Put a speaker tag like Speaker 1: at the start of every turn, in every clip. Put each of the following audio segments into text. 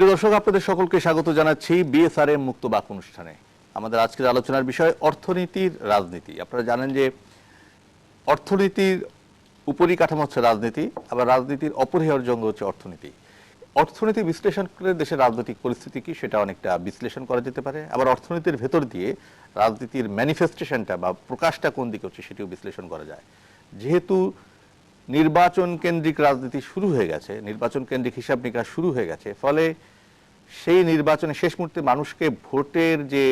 Speaker 1: প্রিয় দর্শক, আপনাদের সকলকে স্বাগত জানাচ্ছি বিএসআরএম মুক্ত বাক অনুষ্ঠানে। আমাদের আজকের আলোচনার বিষয় অর্থনীতির রাজনীতি। আপনারা জানেন যে অর্থনীতির উপরিকাঠামো হচ্ছে রাজনীতি, আবার রাজনীতির অপরিহার্য অঙ্গ হচ্ছে অর্থনীতি। অর্থনীতি বিশ্লেষণ করে দেশের রাজনৈতিক পরিস্থিতি কি সেটা অনেকটা বিশ্লেষণ করা যেতে পারে, আবার অর্থনীতির ভেতর দিয়ে রাজনীতির ম্যানিফেস্টেশনটা বা প্রকাশটা কোন দিকে হচ্ছে সেটিও বিশ্লেষণ করা যায়। যেহেতু নির্বাচন কেন্দ্রিক রাজনীতি শুরু হয়ে গেছে, নির্বাচন কেন্দ্রিক হিসাব নিকাশ শুরু হয়ে গেছে, ফলে সেই নির্বাচনে শেষ মুহূর্তে মানুষকে ভোটের যে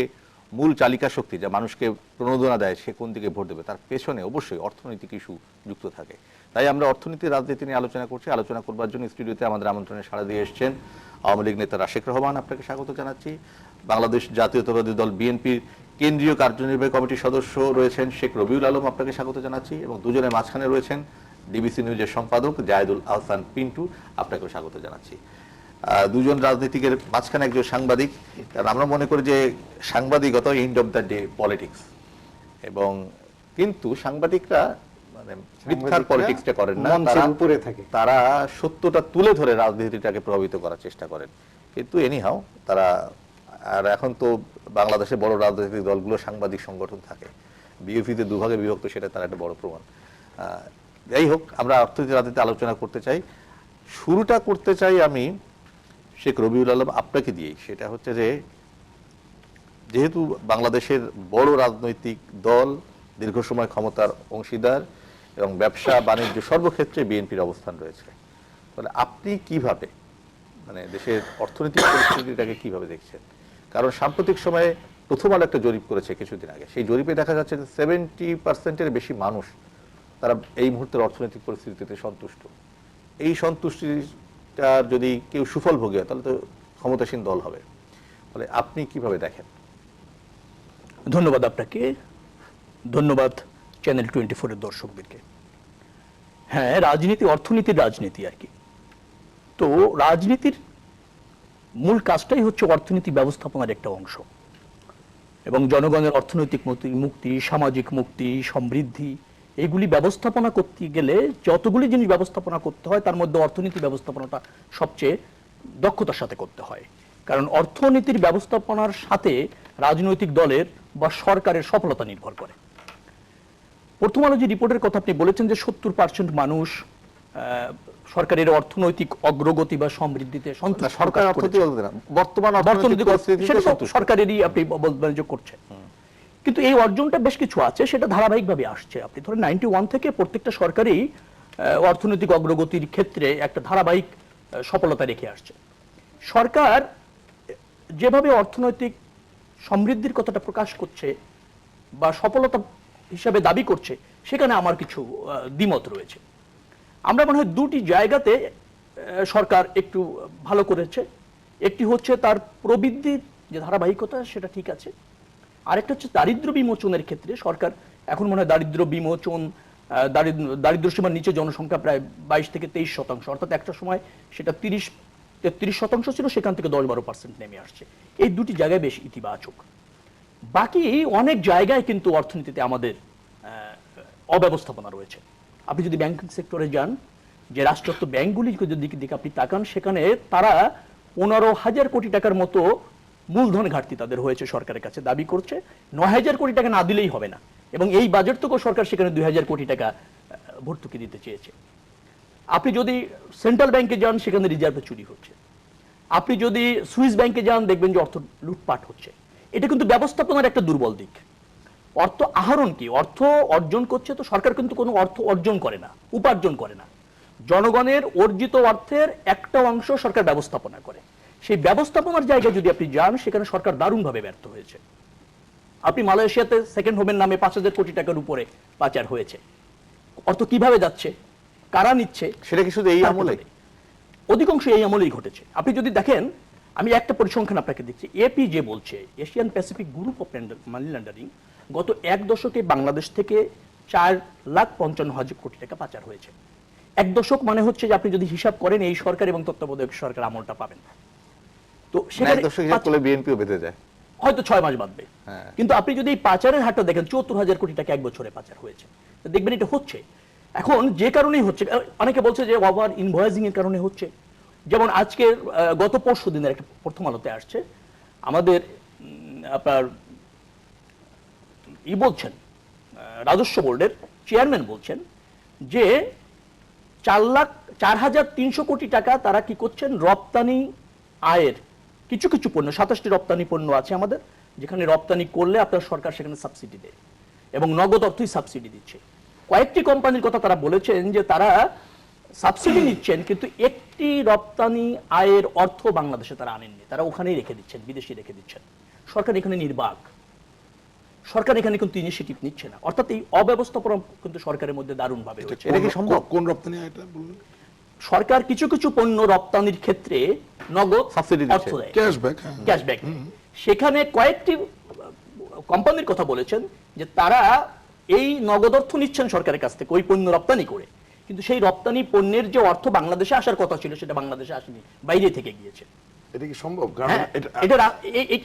Speaker 1: মূল চালিকা শক্তি, যা মানুষকে প্রণোদনা দেয় সে কোন দিকে ভোট দেবে, তার পেছনে অবশ্যই অর্থনৈতিক ইস্যু যুক্ত থাকে। তাই আমরা অর্থনীতির রাজনীতি নিয়ে আলোচনা করছি। আলোচনা করবার জন্য স্টুডিওতে আমাদের আমন্ত্রণে সাড়া দিয়ে এসেছেন আওয়ামী লীগ নেতা রাশেক রহমান, আপনাকে স্বাগত জানাচ্ছি। বাংলাদেশ জাতীয়তাবাদী দল বিএনপির কেন্দ্রীয় কার্যনির্বাহী কমিটির সদস্য রয়েছেন শেখ রবিউল আলম, আপনাকে স্বাগত জানাচ্ছি। এবং দুজনের মাঝখানে রয়েছেন ডিবিসি নিউজের সম্পাদক জায়েদুল আহসান পিন্টু, আপনাকেও স্বাগত জানাচ্ছি। দুজন রাজনীতিকের মাঝখানে একজন সাংবাদিক, কারণ আমরা মনে করি যে সাংবাদিকতা end of the day politics, এবং কিন্তু সাংবাদিকরা মানে মিথ্যার পলিটিক্সটা করেন না, তারা সত্যটা তুলে ধরে রাজনীতিটাকে প্রভাবিত করার চেষ্টা করেন। কিন্তু এনিহাও তারা, আর এখন তো বাংলাদেশে বড় রাজনৈতিক দলগুলো সাংবাদিক সংগঠন থাকে, বিএনপিতে দুভাগে বিভক্ত, সেটা তার একটা বড় প্রমাণ। যাই হোক, আমরা অর্থনীতি রাজনীতি আলোচনা করতে চাই। শুরুটা করতে চাই আমি শেখ রবিউল আলম আপনাকে দিয়েই। সেটা হচ্ছে যে যেহেতু বাংলাদেশের বড় রাজনৈতিক দল, দীর্ঘ সময় ক্ষমতার অংশীদার এবং ব্যবসা বাণিজ্য সর্বক্ষেত্রে বিএনপির অবস্থান রয়েছে, তাহলে আপনি কিভাবে মানে দেশের অর্থনৈতিক পরিস্থিতিটাকে কিভাবে দেখছেন? কারণ সাম্প্রতিক সময়ে প্রথম আলো একটা জরিপ করেছে কিছুদিন আগে, সেই জরিপে দেখা যাচ্ছে যে 70% বেশি মানুষ তারা এই মুহূর্তের অর্থনৈতিক পরিস্থিতিতে সন্তুষ্ট। এই সন্তুষ্টিটা যদি কেউ সুফল ভোগে তাহলে তো ক্ষমতাসীন দল হবে। ফলে আপনি কিভাবে দেখেন?
Speaker 2: ধন্যবাদ আপনাকে, ধন্যবাদ চ্যানেল 24 এর দর্শকদেরকে। হ্যাঁ, রাজনীতি অর্থনীতির রাজনীতি আর কি। তো রাজনীতির মূল কাজটাই হচ্ছে অর্থনীতি ব্যবস্থাপনার একটা অংশ, এবং জনগণের অর্থনৈতিক মুক্তি, সামাজিক মুক্তি, সমৃদ্ধি, এইগুলি ব্যবস্থাপনা করতে গেলে যতগুলি জিনিস ব্যবস্থাপনা করতে হয় তার মধ্যে অর্থনীতি ব্যবস্থাপনাটা সবচেয়ে দক্ষতার সাথে করতে হয়। কারণ অর্থনীতির ব্যবস্থাপনার সাথে রাজনৈতিক দলের বা সরকারের সফলতা নির্ভর করে। প্রথম আলো যে রিপোর্টের কথা আপনি বলেছেন যে 70% মানুষ সরকারের অর্থনৈতিক অগ্রগতি বা সমৃদ্ধিতে সন্তুষ্ট, সরকারেরই আপনি বলযোগ করছেন। কিন্তু এই অর্জনটা বেশ কিছু আছে, সেটা ধারাবাহিকভাবে আসছে। আপনি ধরেন 91 থেকে প্রত্যেকটা সরকারই অর্থনৈতিক অগ্রগতির ক্ষেত্রে একটা ধারাবাহিক সফলতা রেখে আসছে। সরকার যেভাবে অর্থনৈতিক সমৃদ্ধির কথাটা প্রকাশ করছে বা সফলতা হিসাবে দাবি করছে, সেখানে আমার কিছু দ্বিমত রয়েছে। আমরা মনে হয় দুটি জায়গাতে সরকার একটু ভালো করেছে। একটি হচ্ছে তার প্রবৃদ্ধির যে ধারাবাহিকতা, সেটা ঠিক আছে। আরেকটা হচ্ছে দারিদ্র্য বিমোচনের ক্ষেত্রে সরকার এখন মনে হয় দারিদ্র্য বিমোচন, দারিদ্র্য সীমার নিচে জনসংখ্যা প্রায় 22 থেকে 23%, অর্থাৎ একটা সময় সেটা 30-33% ছিল, সেখান থেকে 10-12% নেমে আসছে। এই দুটি জায়গায় বেশ ইতিবাচক। বাকি অনেক জায়গায় কিন্তু অর্থনীতিতে আমাদের অব্যবস্থাপনা রয়েছে। আপনি যদি ব্যাংকিং সেক্টরে যান, যে রাষ্ট্রায়ত্ত ব্যাংকগুলির দিকে আপনি তাকান, সেখানে তারা 15,000 কোটি টাকার মতো মূলধন ঘাটতি তাদের হয়েছে, সরকারের কাছে দাবি করছে 9,000 কোটি টাকা না দিলেই হবে না, এবং এই বাজেট থেকেও সরকার সেখানে 2,000 কোটি টাকা ভর্তুকি দিতে চেয়েছে। আপনি যদি সেন্ট্রাল ব্যাংকে যান, সেখানে রিজার্ভে চুরি হচ্ছে। আপনি যদি সুইস ব্যাংকে যান, দেখবেন যে অর্থ লুটপাট হচ্ছে। এটা কিন্তু ব্যবস্থাপনার একটা দুর্বল দিক। অর্থ আহরণ কি, অর্থ অর্জন করছে তো সরকার কিন্তু কোনো অর্থ অর্জন করে না, উপার্জন করে না। জনগণের অর্জিত অর্থের একটা অংশ সরকার ব্যবস্থাপনা করে। সেই ব্যবস্থাপনার জায়গায় যদি আপনি যান, সেখানে সরকার দারুণভাবে ব্যর্থ হয়েছে। আপনি মালয়েশিয়াতে সেকেন্ড হোমের নামে 5,000 কোটি টাকার উপরে পাচার হয়েছে। অর্থ কিভাবে যাচ্ছে, কারা নিচ্ছে,
Speaker 1: সেটা কি শুধু এই আমলে?
Speaker 2: অধিকাংশ এই আমলেই ঘটেছে। আপনি যদি দেখেন, আমি একটা পরিসংখ্যান আপনাকে দিচ্ছি। এপি যে বলছে, Asian Pacific group of money laundering, গত এক দশকে বাংলাদেশ থেকে 4,55,000 কোটি টাকা পাচার হয়েছে। এক দশক মানে হচ্ছে যে আপনি যদি হিসাব করেন এই সরকার এবং তত্ত্বাবধায়ক সরকার আমলটা পাবেন। তো সেখানে
Speaker 1: বিএনপিও বেঁধে যায়,
Speaker 2: হয়তো 6 মাস বাদবে। কিন্তু আপনি যদি এই পাচারের হারটা দেখেন, 74,000 কোটি টাকা এক বছরে পাচার হয়েছে, দেখবেন এটা হচ্ছে। এখন যে কারণেই হচ্ছে, অনেকে বলছে যে ওভার ইনভয়েসিং এর কারণে হচ্ছে। যেমন আজকের গত পরশু দিনের একটা প্রথম আলোতে আসছে আমাদের আপনার বলছেন রাজস্ব বোর্ডের চেয়ারম্যান বলছেন যে 4,03,000 কোটি টাকা তারা কি করছেন রপ্তানি আয়ের কিছু কিছু পণ্য 27টি রপ্তানি পণ্য আছে আমাদের যেখানে রপ্তানি করলে আপনার সরকার সেখানে সাবসিডি দেয় এবং নগদ অর্থই সাবসিডি দিচ্ছে। কয়েকটি কোম্পানির কথা তারা বলেছেন যে তারা সাবসিডি নিচ্ছেন কিন্তু একটি রপ্তানি আয়ের অর্থ বাংলাদেশে তারা আনেননি, তারা ওখানেই রেখে দিচ্ছেন, বিদেশে রেখে দিচ্ছেন। সরকার এখানে নির্বাক, সরকার এখানে কিন্তু ইনিশিয়েটিভ নিচ্ছে না, অর্থাৎ এই অব্যবস্থাপনা কিন্তু সরকারের মধ্যে দারুণ ভাবে হচ্ছে।
Speaker 1: এটা কি সম্ভব?
Speaker 3: কোন রপ্তানি এটা বলুন?
Speaker 2: সরকার কিছু কিছু পণ্য রপ্তানির ক্ষেত্রে নগদ
Speaker 1: সাবসিডি
Speaker 2: অর্থ দেয়,
Speaker 3: ক্যাশব্যাক।
Speaker 2: ক্যাশব্যাক। সেখানে কয়েকটি কোম্পানির কথা বলেছেন যে তারা এই নগদ অর্থ নিচ্ছেন সরকারের কাছ থেকে ওই পণ্য রপ্তানি করে, কিন্তু সেই রপ্তানি পণ্যের যে অর্থ বাংলাদেশে আসার কথা ছিল সেটা বাংলাদেশে আসেনি, বাইরে থেকে গিয়েছে।
Speaker 3: এটা কি সম্ভব? কারণ
Speaker 2: হ্যাঁ,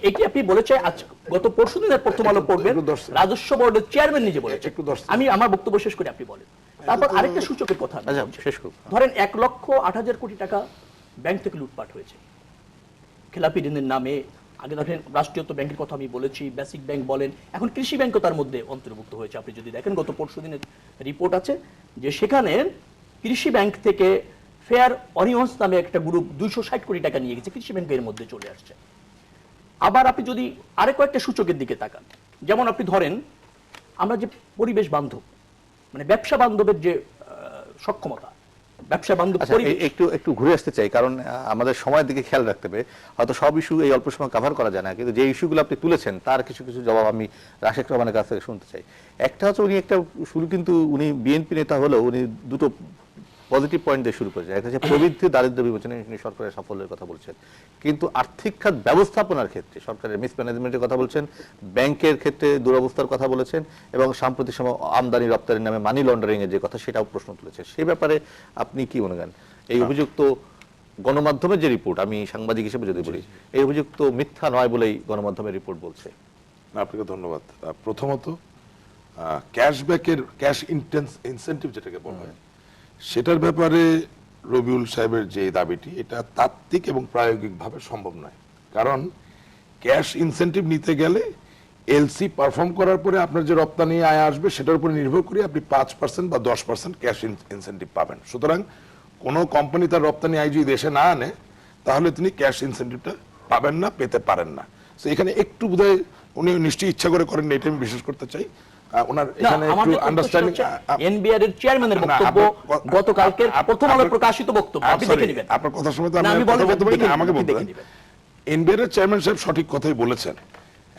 Speaker 2: এটি আপনি বলেছে আজ গত পরশুদিনের প্রথম আলো পড়বেন, রাজস্ব বোর্ডের চেয়ারম্যান নিজে বলেছে। আমি আমার বক্তব্য শেষ করে আপনি বলেন। তারপর আরেকটা সূচকের কথা আমি বলছি।
Speaker 1: শেষ করুন।
Speaker 2: ধরেন 1,08,000 কোটি টাকা ব্যাংক থেকে লুটপাট হয়েছে খেলাপি ঋণের নামে। আগে ধরেন রাষ্ট্রীয়ত ব্যাংকের কথা আমি বলেছি, বেসিক ব্যাংক বলেন, এখন কৃষি ব্যাংকও তার মধ্যে অন্তর্ভুক্ত হয়েছে। আপনি যদি দেখেন গত পরশুদিনের রিপোর্ট আছে যে সেখানে কৃষি ব্যাংক থেকে ফেয়ার অরিয়ন্স নামে একটা গ্রুপ 260 কোটি টাকা নিয়ে গেছে, কৃষি ব্যাংকের মধ্যে চলে আসছে। আবার আপনি যদি আরেক কয়েকটা সূচকের দিকে তাকান, যেমন আপনি ধরেন আমরা যে পরিবেশ বান্ধব মানে ব্যবসা বান্ধবের যে সক্ষমতা, ব্যবসা বান্ধব পরিবেশ।
Speaker 1: একটু ঘুরে আসতে চাই, কারণ আমাদের সময়ের দিকে খেয়াল রাখতে হবে। হয়তো সব ইস্যু এই অল্প সময় কভার করা যায় না, কিন্তু যে ইস্যুগুলো আপনি তুলেছেন তার কিছু কিছু জবাব আমি রাশেক রহমানের কাছ থেকে শুনতে চাই। একটা হচ্ছে উনি একটা শুরু, কিন্তু উনি বিএনপি নেতা হলেও উনি দুটো পজিটিভ পয়েন্ট দিয়ে শুরু করেছে। একটা হচ্ছে প্রবৃদ্ধি দারিদ্র বিমোচনে তিনি সরকারের সাফল্যের কথা বলছেন, কিন্তু আর্থিক খাত ব্যবস্থাপনার ক্ষেত্রে সরকারের মিসম্যানেজমেন্টের কথা বলছেন, ব্যাংকের ক্ষেত্রে দুরবস্থার কথা বলেছেন, এবং সাম্প্রতিক সময় আমদানি রপ্তানির নামে মানি লন্ডারিং এর যে কথা সেটাও প্রশ্ন তুলেছেন। সেই ব্যাপারে আপনি কি মনে করেন? এই অভিযুক্ত গণমাধ্যমের যে রিপোর্ট, আমি সাংবাদিক হিসেবে যদি বলি, এই অভিযুক্ত মিথ্যা নয় বলেই গণমাধ্যমের রিপোর্ট বলছে।
Speaker 3: আপনাকে ধন্যবাদ। প্রথমত ক্যাশব্যাকের ক্যাশ ইনসেন্টিভ যেটাকে বলা হয় সেটার ব্যাপারে রবিউল সাহেবের যে দাবিটি, এটা তাত্ত্বিক এবং প্রায়োগিকভাবে সম্ভব নয়। কারণ ক্যাশ ইনসেন্টিভ নিতে গেলে এলসি পারফর্ম করার পরে আপনার যে রপ্তানি আয় আসবে সেটার উপর নির্ভর করে আপনি 5% বা 10% ক্যাশ ইনসেন্টিভ পাবেন। সুতরাং কোনো কোম্পানি তার রপ্তানি আয় যদি দেশে না আনে তাহলে তিনি ক্যাশ ইনসেন্টিভটা পাবেন না, পেতে পারেন না। তো এখানে একটু বোধহয় উনি নিশ্চয়ই ইচ্ছা করে করেন, এটা আমি বিশেষ করতে চাই। ওনার এখানে একটু আন্ডারস্ট্যান্ডিং।
Speaker 2: এনবিআর এর চেয়ারম্যানের বক্তব্য গতকালকের প্রথম আলো প্রকাশিত বক্তব্য, আপনি দেখে নেবেন।
Speaker 3: আপনার কথা শুনে তো আমি কথা বলতে পারি না, আমাকে বলতে দেন। এনবিআর এর চেয়ারম্যান সাহেব সঠিক কথাই বলেছেন।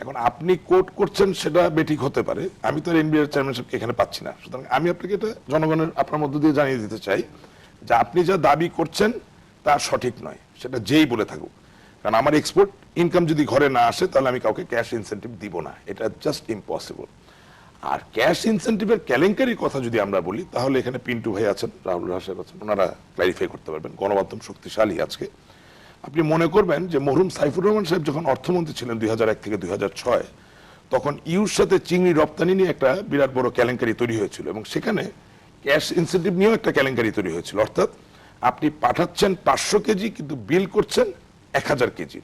Speaker 3: এখন আপনি কোট করছেন সেটা বেঠিক হতে পারে, আমি তো এনবিআর চেয়ারম্যান সাহেবকে এখানে পাচ্ছি না। সুতরাং আমি আপনাকে এটা জনগণের আপনার মধ্য দিয়ে জানিয়ে দিতে চাই যে আপনি যা দাবি করছেন তা সঠিক নয়, সেটা যেই বলে থাকুক। কারণ আমার এক্সপোর্ট ইনকাম যদি ঘরে না আসে তাহলে আমি কাউকে ক্যাশ ইনসেন্টিভ দিব না, এটা জাস্ট ইম্পসিবল। আর ক্যাশ ইনসেন্টিভের কেলেঙ্কারির কথা যদি আমরা বলি তাহলে এখানে পিন্টু ভাই আছেন, রাহুল রাশেদ আছেন, ওনারা ক্লারিফাই করতে পারবেন। গণমাধ্যম শক্তিশালী আজকে। আপনি মনে করবেন যে মরহুম সাইফুর রহমান সাহেব যখন অর্থমন্ত্রী ছিলেন 2001 থেকে 2006, তখন ইউর সাথে চিংড়ি রপ্তানি নিয়ে একটা বিরাট বড় কেলেঙ্কারি তৈরি হয়েছিল, এবং সেখানে ক্যাশ ইনসেন্টিভ নিয়েও একটা কেলেঙ্কারি তৈরি হয়েছিল। অর্থাৎ আপনি পাঠাচ্ছেন 500 কেজি কিন্তু বিল করছেন 1000 কেজি।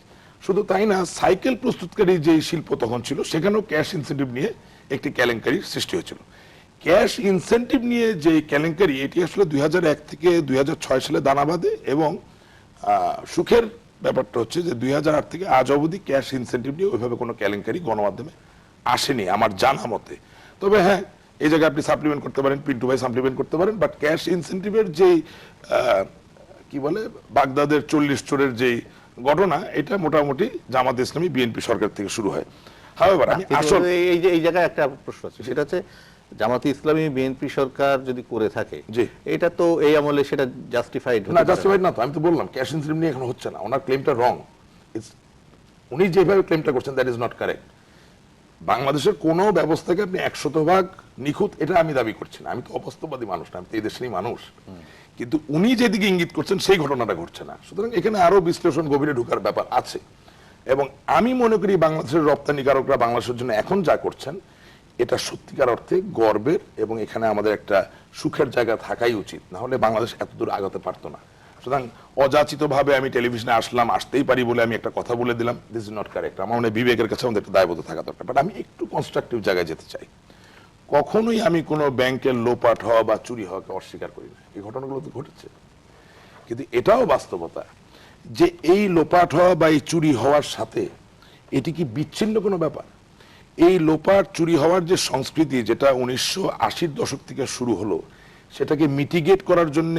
Speaker 3: শুধু তাই না, সাইকেল প্রস্তুতকারী যে শিল্প তখন ছিল সেখানেও ক্যাশ ইনসেন্টিভ নিয়ে একটি কেলেঙ্কারির সৃষ্টি হয়েছিল। ক্যাশ ইনসেন্টিভ নিয়ে যে কেলেঙ্কারি, এটি আসলে 2001 থেকে 2006 সালে দানা বাঁধে, এবং সুখের ব্যাপারটা হচ্ছে যে 2008 থেকে আজ অবধি ক্যাশ ইনসেন্টিভ নিয়ে ওইভাবে কোনো কেলেঙ্কারি গণমাধ্যমে আসেনি আমার জানা মতে। তবে হ্যাঁ, এই জায়গায় আপনি সাপ্লিমেন্ট করতে পারেন, পিন্টু ভাই সাপ্লিমেন্ট করতে পারেন, বাট ক্যাশ ইনসেন্টিভের যেই কি বলে বাগদাদের 40 চোরের যেই ঘটনা, এটা মোটামুটি জামাত ইসলামী বিএনপি সরকার থেকে শুরু হয়। হাওয়েভার আমি আসলে
Speaker 1: এই জায়গায় একটা প্রশ্ন আছে, সেটা হচ্ছে জামাত ইসলামী বিএনপি সরকার যদি করে থাকে, এটা তো এই আমলে সেটা জাস্টিফাইড
Speaker 3: না, জাস্টিফাইড না। তো আমি তো বললাম ক্যাশ ইনসেন্টিভ নিয়ে এখন হচ্ছে না, ওনার ক্লেমটা রং। উনি যেভাবে ক্লেমটা করছেন দ্যাট ইজ নট কারেক্ট। বাংলাদেশের কোনো ব্যবস্থাকে আপনি 100% নিখুঁত এটা আমি দাবি করছি না, আমি তো অবাস্তববাদী মানুষ না, আমি তো এই দেশেরই মানুষ। কিন্তু উনি যেদিকে ইঙ্গিত করছেন সেই ঘটনাটা ঘটছে না। সুতরাং এখানে আরো বিশ্লেষণ গভীরে ঢোকার ব্যাপার আছে, এবং আমি মনে করি বাংলাদেশের রপ্তানিকারকরা বাংলাদেশের জন্য এখন যা করছেন এটা সত্যিকার অর্থে গর্বের, এবং এখানে আমাদের একটা সুখের জায়গা থাকাই উচিত, না হলে বাংলাদেশ এত দূর আগাতে পারতো না। সুতরাং অযাচিত ভাবে আমি টেলিভিশনে আসলাম, আসতেই পারি বলে আমি একটা কথা বলে দিলাম, দিস ইজ নট কারেক্ট। আমার মনে হয় বিবেকের কাছে আমাদের একটা দায়বদ্ধ থাকা দরকার। বাট আমি একটু কনস্ট্রাকটিভ জায়গায় যেতে চাই। কখনোই আমি কোনো ব্যাংকের লোপাট হওয়া বা চুরি হওয়াকে অস্বীকার করি না, এই ঘটনাগুলো তো ঘটেছে। কিন্তু এটাও বাস্তবতা যে এই লোপাট হওয়া বা এই চুরি হওয়ার সাথে এটি কি বিচ্ছিন্ন কোনো ব্যাপার? এই লোপাট চুরি হওয়ার যে সংস্কৃতি, যেটা 1980-র দশক থেকে শুরু হলো, সেটাকে মিটিগেট করার জন্য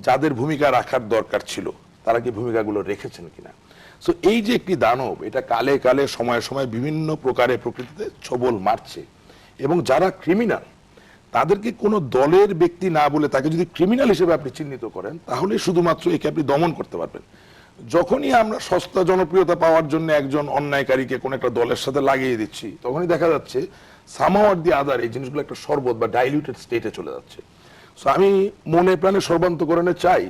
Speaker 3: যাদের ভূমিকা রাখার দরকার ছিল তারা কি ভূমিকাগুলো রেখেছেন কিনা? সো এই যে একটি দানব, এটা কালে কালে সময়ে সময়ে বিভিন্ন প্রকারে প্রকৃতিতে ছোবল মারছে, এবং যারা ক্রিমিনাল তাদেরকে কোনো দলের ব্যক্তি না বলে তাকে যদি ক্রিমিনাল হিসেবে আপনি চিহ্নিত করেন, তাহলে শুধুমাত্র একে আপনি দমন করতে পারবেন। যখনই আমরা সস্তা জনপ্রিয়তা পাওয়ার জন্য একজন অন্যায়কারীকে কোন একটা দলের সাথে লাগিয়ে দিচ্ছি, তখনই দেখা যাচ্ছে সামহাউ অর দি আদার এই জিনিসগুলো একটা শরবত বা ডাইলিউটেড স্টেটে চলে যাচ্ছে। সো আমি মনে প্রাণে সর্বান্তকরণে চাই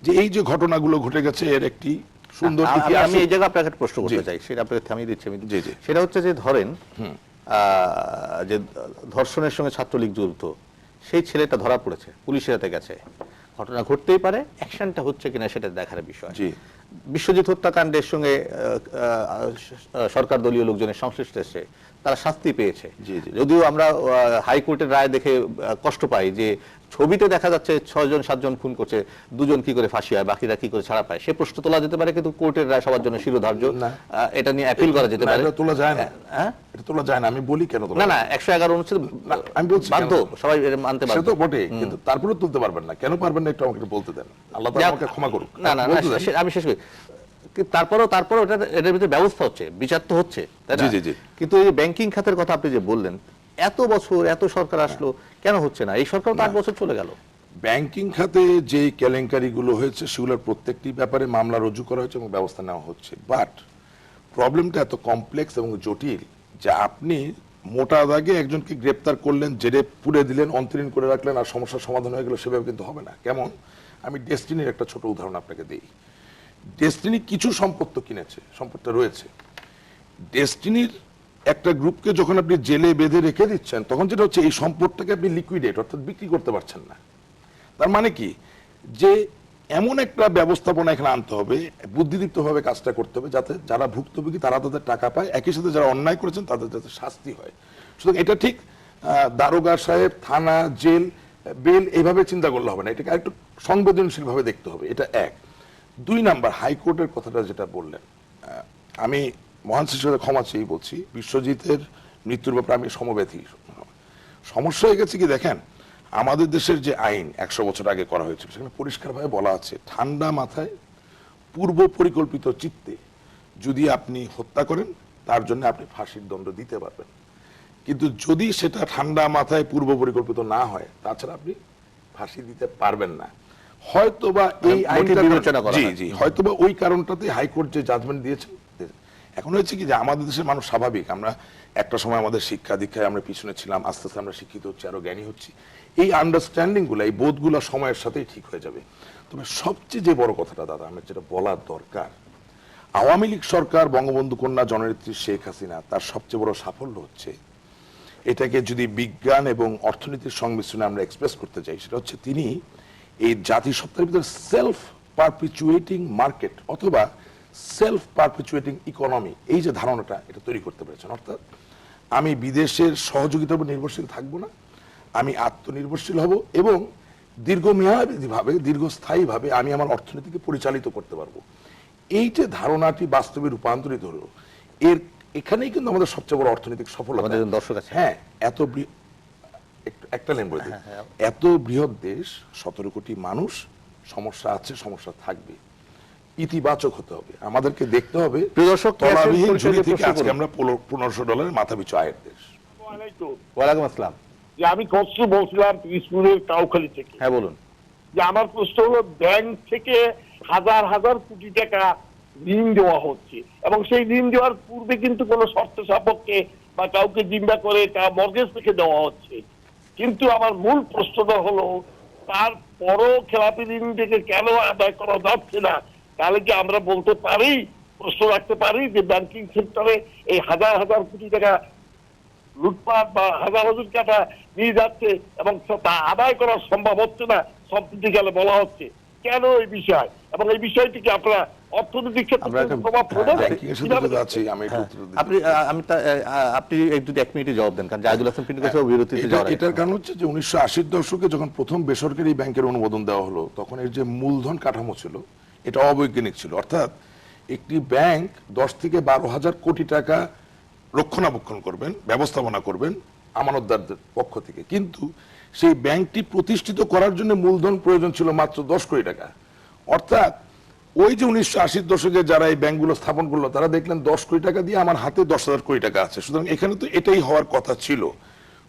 Speaker 3: যে এই যে ঘটনাগুলো ঘটে গেছে এর একটি সুন্দর ইতিহাস।
Speaker 1: আমি এই জায়গায় আপনাকে একটা প্রশ্ন করতে চাই, সেটা আপনাকে থামিয়ে দিচ্ছি আমি। সেটা হচ্ছে যে ধরেন যে ধর্ষণের সঙ্গে ছাত্রলীগ যুক্ত সেই ছেলেটা ধরা পড়েছে, পুলিশের হাতে গেছে, ঘটনা ঘটতেই পারে, অ্যাকশনটা হচ্ছে কিনা সেটা দেখার বিষয়। বিশ্বজিৎ হত্যাকাণ্ডের সঙ্গে সরকার দলীয় লোকজনের সংশ্লিষ্ট এসে তারা শাস্তি পেয়েছে। যদিও আমরা হাইকোর্টের রায় দেখে কষ্ট পাই যে ছবিতে দেখা যাচ্ছে 6-7 খুন করছে, 2 কি করে ফাঁসি হয়, বাকিরা কি করে ছাড়া পায়, সে প্রশ্ন তোলা যেতে পারে, কিন্তু কোর্টের রায় সবার জন্য শিরোধার্য, এটা নিয়ে অ্যাপিল করা যেতে পারে।
Speaker 3: এটা তোলা যায় না, এটা তোলা যায় না, আমি বলি কেন তোলা
Speaker 1: না না 111 অনুচ্ছেদ
Speaker 3: আমি বলছি
Speaker 1: বাধ্য, সবাই মানতে পারবে,
Speaker 3: সে তো বটে, কিন্তু তারপরে তুলতে পারবেন না, কেন পারবেন না একটু আমাকে বলতে দেন, আল্লাহ তাআলা আমাকে ক্ষমা করুক।
Speaker 1: না না আমি শেষ করি। তারপরও এটার ভিতরে ব্যবস্থা হচ্ছে, বিচার তো হচ্ছে, তাই না? কিন্তু এই ব্যাংকিং খাতের কথা আপনি যে বললেন, এত বছর এত সরকার আসলো, কেন হচ্ছে না? এই সরকার তো 8 বছর চলে গেল।
Speaker 3: ব্যাংকিং খাতে যে কেলেঙ্কারিগুলো হয়েছে সেগুলোর প্রত্যেকটি ব্যাপারে মামলা রুজু করা হয়েছে এবং ব্যবস্থা নেওয়া হচ্ছে। বাট প্রবলেমটা এত কমপ্লেক্স এবং জটিল যে আপনি মোটা দাগে একজনকে গ্রেপ্তার করলেন, জেলে পুরে দিলেন, অন্তরীণ করে রাখলেন, আর সমস্যার সমাধান হয়ে গেল, সেভাবে কিন্তু হবে না। কেমন? আমি ডেস্টিনির একটা ছোট উদাহরণ আপনাকে দিই। ডেস্টিনি কিছু সম্পদ কিনেছে, সম্পদটা রয়েছে। ডেস্টিনির একটা গ্রুপকে যখন আপনি জেলে বেঁধে রেখে দিচ্ছেন, তখন যেটা হচ্ছে এই সম্পদটাকে আপনি লিকুইডেট অর্থাৎ বিক্রি করতে পারছেন না। তার মানে কি, যে এমন একটা ব্যবস্থাপনা এখানে আনতে হবে, বুদ্ধিদীপ্তভাবে কাজটা করতে হবে, যাতে যারা ভুক্তভোগী তারা তাদের টাকা পায়, একই সাথে যারা অন্যায় করেছেন তাদের যাতে শাস্তি হয়। সুতরাং এটা ঠিক দারোগা সাহেব, থানা, জেল, বেল এইভাবে চিন্তা করলে হবে না, এটাকে আরেকটু সংবেদনশীল ভাবে দেখতে হবে। এটা এক। 2 নাম্বার, হাইকোর্টের কথাটা যেটা বললেন, আমি মহান শিশুদের ক্ষমা চেয়ে বলছি, বিশ্বজিতের মৃত্যুর ব্যাপারে আমি সমব্যথী। সমস্যা হয়ে গেছে কি দেখেন, আমাদের দেশের যে আইন 100 বছর আগে করা হয়েছিল, সেখানে পরিষ্কারভাবে বলা আছে, ঠান্ডা মাথায় পূর্ব পরিকল্পিত চিত্তে যদি আপনি হত্যা করেন, তার জন্য আপনি ফাঁসির দণ্ড দিতে পারবেন। কিন্তু যদি সেটা ঠান্ডা মাথায় পূর্ব পরিকল্পিত না হয়, তাছাড়া আপনি ফাঁসি দিতে পারবেন না। হয়তোবা এই আইনটা বিবেচনা করা, জি হয়তোবা ওই কারণটাতে হাইকোর্ট যে জাজমেন্ট দিয়েছে। এখন হচ্ছে কি যে আমাদের দেশের মানুষ স্বাভাবিক, আমরা একটা সময় আমাদের শিক্ষা দীক্ষায় আমরা পিছনে ছিলাম, আস্তে আস্তে আমরা শিক্ষিত হচ্ছি, আরো জ্ঞানী হচ্ছি। এই আন্ডারস্ট্যান্ডিং গুলো, এই বোধগুলো সময়ের সাথেই ঠিক হয়ে যাবে। তবে সবচেয়ে যে বড় কথাটা দাদা আমার যেটা বলার দরকার, আওয়ামী লীগ সরকার, বঙ্গবন্ধু কন্যা জননেত্রী শেখ হাসিনা, তার সবচেয়ে বড় সাফল্য হচ্ছে, এটাকে যদি বিজ্ঞান এবং অর্থনীতির সংমিশ্রণে আমরা এক্সপ্রেস করতে চাই, সেটা হচ্ছে তিনি এই জাতিসত্তার ভিতরে সেলফ পারপিচুয়েটিং মার্কেট অথবা সেলফ পারপিচুয়েটিং ইকোনমি, এই যে ধারণাটা, এটা তৈরি করতে পেরেছেন। অর্থাৎ আমি বিদেশের সহযোগিতার উপর নির্ভরশীল থাকবো না, আমি আত্মনির্ভরশীল হব এবং দীর্ঘমেয়াদীভাবে, দীর্ঘস্থায়ীভাবে আমি আমার অর্থনীতিকে পরিচালিত করতে পারবো। এই যে ধারণাটি বাস্তবে রূপান্তরিত হলো, এখানেই কিন্তু আমাদের সবচেয়ে বড় অর্থনৈতিক সফলতা।
Speaker 1: দর্শক আছে,
Speaker 3: হ্যাঁ, একটা লাইন বলে দিই, এত বৃহৎ দেশ, 17 কোটি মানুষ, সমস্যা আছে, সমস্যা থাকবে, ইতিবাচক হতে হবে, আমাদেরকে দেখতে হবে। তলাবিহীন ঝুড়ি থেকে আজকে আমরা $1500 মাথাপিছু আয়ের দেশ।
Speaker 1: ওয়ালাইকুম আসসালাম।
Speaker 4: যে আমি খসরু বলছিলাম পিরিজপুরের কাউখালী থেকে।
Speaker 1: হ্যাঁ বলুন।
Speaker 4: যে আমার প্রশ্ন হলো, ব্যাংক থেকে হাজার হাজার কোটি টাকা ঋণ দেওয়া হচ্ছে এবং সেই ঋণ দেওয়ার পূর্বে কিন্তু কোনো শর্ত সাপেক্ষে বা কাউকে জিম্মা করে তা মর্গেজ থেকে দেওয়া হচ্ছে। কিন্তু আমার মূল প্রশ্নটা হলো, তারপরও খেলাপি ঋণ থেকে কেন আদায় করা যাচ্ছে না? তাহলে কি আমরা বলতে পারি, প্রশ্ন রাখতে পারি যে ব্যাংকিং সেক্টরে এই হাজার হাজার কোটি টাকা লুটপাট বা হাজার হাজার টাকা নিয়ে যাচ্ছে এবং তা আদায় করা সম্ভব হচ্ছে না, সম্প্রতিকালে বলা হচ্ছে। কেন এই বিষয়, এবং এই বিষয়টিকে আপনারা অর্থনৈতিক
Speaker 1: আমরা
Speaker 4: ক্ষেত্রে
Speaker 1: একটা-
Speaker 4: প্রভাব পড়বে
Speaker 3: ব্যাংকিং এর সাথে যদি আছি আমি একটু উত্তর দিতে
Speaker 1: আপনি আপনি এক মিনিটে জবাব দেন, কারণ জাহিদুল হাসান পিন্টুর কাছেও বিরতিতে যাওয়ার আগে।
Speaker 3: এটার কারণ হচ্ছে যে 1980-র দশকে যখন প্রথম বেসরকারি ব্যাংকের অনুমোদন দেওয়া হলো, তখন এর যে মূলধন কাঠামো ছিল এটা অবৈজ্ঞানিক ছিল। অর্থাৎ একটি ব্যাংক 10 থেকে 12,000 কোটি টাকা রক্ষণাবেক্ষণ করবেন, ব্যবস্থাপনা করবেন আমানতদারদের পক্ষ থেকে, কিন্তু সেই ব্যাংকটি প্রতিষ্ঠিত করার জন্য মূলধন প্রয়োজন ছিল মাত্র 10 কোটি টাকা। অর্থাৎ ওই যে 1980-র দশকে যারা এই ব্যাংকগুলো স্থাপন করলো, তারা দেখলেন 10 কোটি টাকা দিয়ে আমার হাতে 10,000 কোটি টাকা আছে, সুতরাং এখানে তো এটাই হওয়ার কথা ছিল।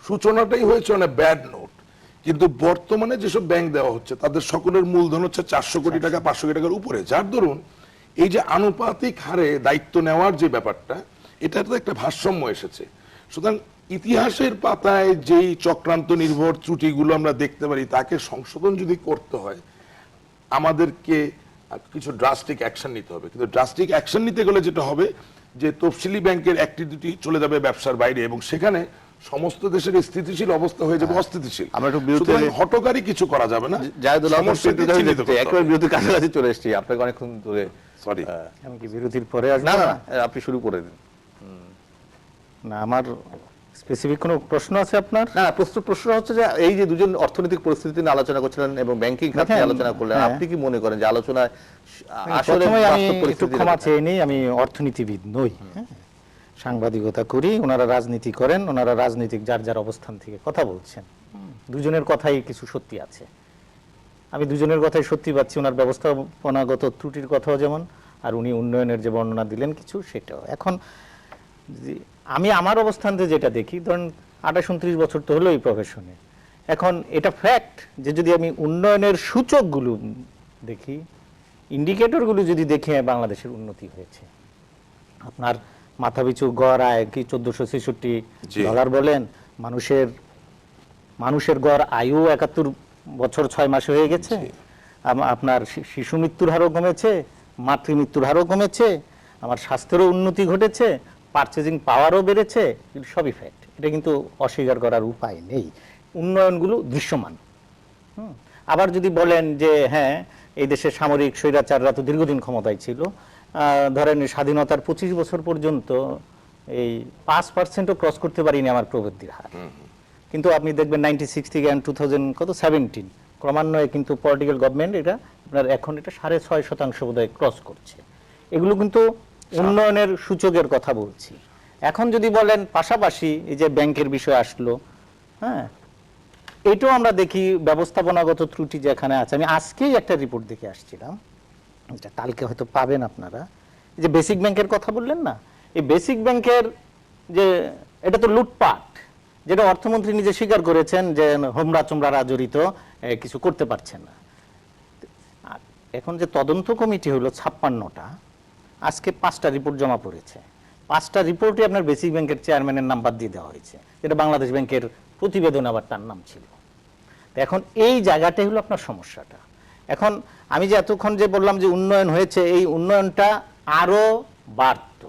Speaker 3: সূচনাটাই হয়েছে অনেক ব্যাড নোট। কিন্তু বর্তমানে যেসব ব্যাংক দেওয়া হচ্ছে তাদের সকলের মূলধন হচ্ছে 400 কোটি টাকা, 500 কোটি টাকার উপরে, যার দরুন এই যে আনুপাতিক হারে দায়িত্ব নেওয়ার যে ব্যাপারটা, এটাতে একটা ভারসাম্য এসেছে। সুতরাং ইতিহাসের পাতায় যেই চক্রান্ত নির্ভর ত্রুটিগুলো আমরা দেখতে পারি, তাকে সংশোধন যদি করতে হয় আমাদেরকে কিছু ড্রাস্টিক অ্যাকশন নিতে হবে। কিন্তু ড্রাস্টিক অ্যাকশন নিতে গেলে যেটা হবে যে তফসিলি ব্যাংকের অ্যাক্টিভিটি চলে যাবে ব্যবসার বাইরে, এবং সেখানে সমস্ত দেশের স্থিতিশীল অবস্থা হয়ে যাবে অস্থিতিশীল।
Speaker 1: আমরা একটু বিরতি-
Speaker 3: সুতরাং হঠকারী কিছু করা যাবে না।
Speaker 1: জাহিদুল হাসান
Speaker 3: সমস্যাকে
Speaker 1: পিন্টু
Speaker 3: চিহ্নিত করতে হবে।
Speaker 1: একবার বিরতির কাছাকাছি চলে এসেছি, আপনাকে অনেকক্ষণ ধরে।
Speaker 3: সরি,
Speaker 5: আমি কি বিরতির পরে আসবো?
Speaker 1: না না না, আপনি শুরু করে দিন।
Speaker 5: না, আমার স্পেসিফিক কোনো প্রশ্ন আছে আপনার?
Speaker 1: না না, প্রশ্ন হচ্ছে যে এই যে দুজন অর্থনৈতিক পরিস্থিতি নিয়ে আলোচনা করছিলেন এবং ব্যাংকিং খাত নিয়ে
Speaker 5: দেখেন,
Speaker 1: আলোচনা করলেন,
Speaker 5: হ্যাঁ।
Speaker 1: আপনি কি মনে করেন যে আলোচনায় আসলে
Speaker 5: প্রথমে আমি
Speaker 1: বাস্তব
Speaker 5: একটু
Speaker 1: পরিস্থিতি
Speaker 5: ক্ষমা চেয়ে নিই, আমি অর্থনীতিবিদ নই, হ্যাঁ? সাংবাদিকতা করি, ওনারা রাজনীতি করেন, ওনারা রাজনৈতিক যার যার অবস্থান থেকে কথা বলছেন। দুজনের কথাই কিছু সত্যি আছে, আমি দুজনের কথাই সত্যি পাচ্ছি। ওনার ব্যবস্থাপনাগত ত্রুটির কথাও যেমন, আর উনি উন্নয়নের যে বর্ণনা দিলেন কিছু, সেটাও। এখন আমি আমার অবস্থান থেকে যেটা দেখি, ধরেন 28-29 বছর তো হলো এই প্রফেশনে। এখন এটা ফ্যাক্ট যে যদি আমি উন্নয়নের সূচকগুলো দেখি, ইন্ডিকেটরগুলো যদি দেখি, বাংলাদেশের উন্নতি হয়েছে। আপনার মাথাপিছু গড় আয় কি 1466
Speaker 3: জি।
Speaker 5: ডলার বলেন, মানুষের গড় আয়ু 71 বছর 6 মাস হয়ে গেছে। আপনার শিশু মৃত্যুর হারও কমেছে, মাতৃ মৃত্যুর হারও কমেছে, আমার স্বাস্থ্যেরও উন্নতি ঘটেছে, পারচেজিং পাওয়ারও বেড়েছে। কিন্তু সবই ফ্যাক্ট, এটা কিন্তু অস্বীকার করার উপায় নেই। উন্নয়নগুলো দৃশ্যমান। আবার যদি বলেন যে হ্যাঁ, এই দেশের সামরিক স্বৈরাচাররা তো দীর্ঘদিন ক্ষমতায় ছিল, ধরেন স্বাধীনতার 25 বছর পর্যন্ত এই 5%ও ক্রস করতে পারিনি আমার প্রবৃদ্ধির হার। কিন্তু আপনি দেখবেন 96 থেকে 2017 ক্রমান্বয়ে কিন্তু পলিটিক্যাল গভর্নমেন্ট এটা আপনার এখন এটা 6.5% বোধহয় ক্রস করছে। এগুলো কিন্তু উন্নয়নের সূচকের কথা বলছি। এখন যদি বলেন পাশাপাশি এই যে ব্যাংকের বিষয় আসলো, হ্যাঁ, এটাও আমরা দেখি ব্যবস্থাপনাগত ত্রুটি যেখানে আছে। আমি আজকেই একটা রিপোর্ট দেখে আসছিলাম, এটা কালকে হয়তো পাবেন আপনারা। এই যে বেসিক ব্যাংকের কথা বললেন না, এই বেসিক ব্যাংকের যে এটা তো লুটপাট, যেটা অর্থমন্ত্রী নিজে স্বীকার করেছেন যে হোমরা চোমরারা জড়িত, কিছু করতে পারছে না। আর এখন যে তদন্ত কমিটি হলো 56টা, আজকে 5টা রিপোর্ট জমা পড়েছে। 5টা রিপোর্টে আপনার বেসিক ব্যাংকের চেয়ারম্যানের নাম্বার দিয়ে দেওয়া হয়েছে, যেটা বাংলাদেশ ব্যাংকের প্রতিবেদন আবার তার নাম ছিল। তো এখন এই জায়গাটাই হলো আপনার সমস্যাটা। এখন আমি যে এতক্ষণ যে বললাম যে উন্নয়ন হয়েছে, এই উন্নয়নটা আরো বাড়তো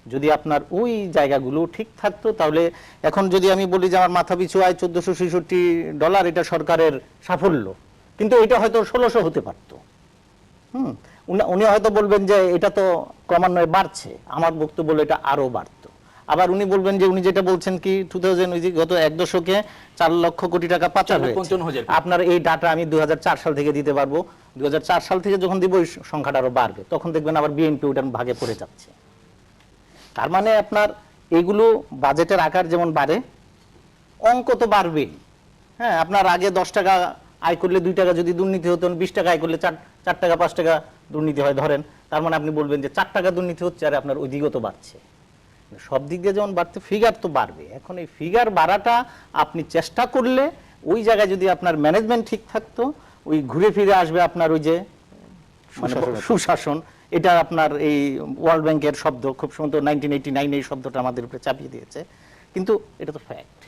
Speaker 5: যদি আপনার ওই জায়গাগুলো ঠিক থাকতো। তাহলে এখন যদি আমি বলি যে আমার মাথা পিছু আয় 1466 ডলার, এটা সরকারের সাফল্য, কিন্তু এটা হয়তো 1600 হতে পারতো। উনি হয়তো বলবেন যে এটা তো ক্রমান্বয়ে বাড়ছে, আমার বক্তব্য বলে এটা আরো বাড়তো। আবার উনি বলবেন যে উনি যেটা বলছেন কি 2000 গত এক দশকে 4 লক্ষ কোটি টাকা পাচার হয়েছে।
Speaker 2: 55,000
Speaker 5: আপনার এই ডাটা আমি 2004 সাল থেকে দিতে পারবো। 2004 সাল থেকে যখন দিব, ওই সংখ্যাটা আরো বাড়বে, তখন দেখবেন আবার বিএনপি ওটার ভাগে পড়ে যাচ্ছে। তার মানে আপনার এগুলো বাজেটের আকার যেমন বাড়ে, অঙ্ক তো বাড়বেই। হ্যাঁ, আপনার আগে 10 টাকা আয় করলে 2 টাকা যদি দুর্নীতি হতো, 20 টাকা আয় করলে 4 টাকা 5 টাকা দুর্নীতি হয় ধরেন। তার মানে আপনি বলবেন যে 4 টাকা দুর্নীতি হচ্ছে, আর আপনার ওই দিকেও তো বাড়ছে। সব দিক দিয়ে যেমন বাড়তে, ফিগার তো বাড়বে। এখন এই ফিগার বাড়াটা আপনি চেষ্টা করলে, ওই জায়গায় যদি আপনার ম্যানেজমেন্ট ঠিক থাকতো, ওই ঘুরে ফিরে আসবে আপনার ওই যে সুশাসন। এটা আপনার এই ওয়ার্ল্ড ব্যাংকের শব্দ, খুব সুন্দর 1989 এই শব্দটা আমাদের উপরে চাপিয়ে দিয়েছে, কিন্তু এটা তো ফ্যাক্ট।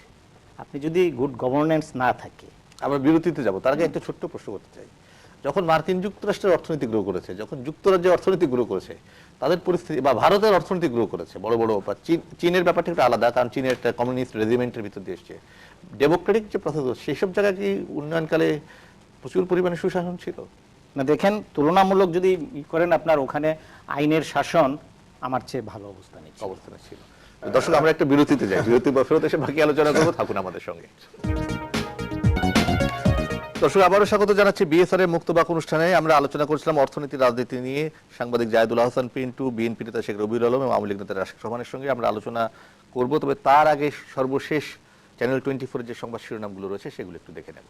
Speaker 5: আপনি যদি গুড গভর্নেন্স না থাকে।
Speaker 1: আমরা বিরতিতে যাব, তার আগে একটা ছোট্ট প্রশ্ন করতে চাই। যখন মার্কিন যুক্তরাষ্ট্রের অর্থনীতি গ্রো করেছে, যখন যুক্তরাজ্যের অর্থনীতি গ্রো করেছে, তাদের পরিস্থিতি, বা ভারতের অর্থনীতি গ্রো করেছে, বড় বড়, বা চীনের ব্যাপারটা একটু আলাদা, কারণ চীনের একটা কমিউনিস্ট রেজিমেন্টের ভিতর দিয়ে এসছে। ডেমোক্রেটিক যে প্রসেস, সেই সব জায়গায় কি উন্নয়নকালে প্রচুর পরিমাণে সুশাসন ছিল?
Speaker 5: না দেখেন, তুলনামূলক যদি করেন আপনার ওখানে আইনের শাসন আমার চেয়ে ভালো অবস্থানে ছিল।
Speaker 1: অবস্থানে ছিল। দর্শক, আমরা একটা বিরতিতে যাই, বিরতি বা ফেরত এসে বাকি আলোচনা করবো, থাকুন আমাদের সঙ্গে। দর্শক, আবারও স্বাগত জানাচ্ছি বিএসআর এর মুক্তবাক অনুষ্ঠানে। আমরা আলোচনা করছিলাম অর্থনীতি রাজনীতি নিয়ে সাংবাদিক জায়েদুল আহসান পিন্টু, বিএনপি নেতা শেখ রবিউল আলম এবং আওয়ামী লীগ নেতা রাশেদ রহমানের সঙ্গে আমরা আলোচনা করব। তবে তার আগে সর্বশেষ চ্যানেল 24 যে সংবাদ শিরোনামগুলো রয়েছে সেগুলো একটু দেখে নেব।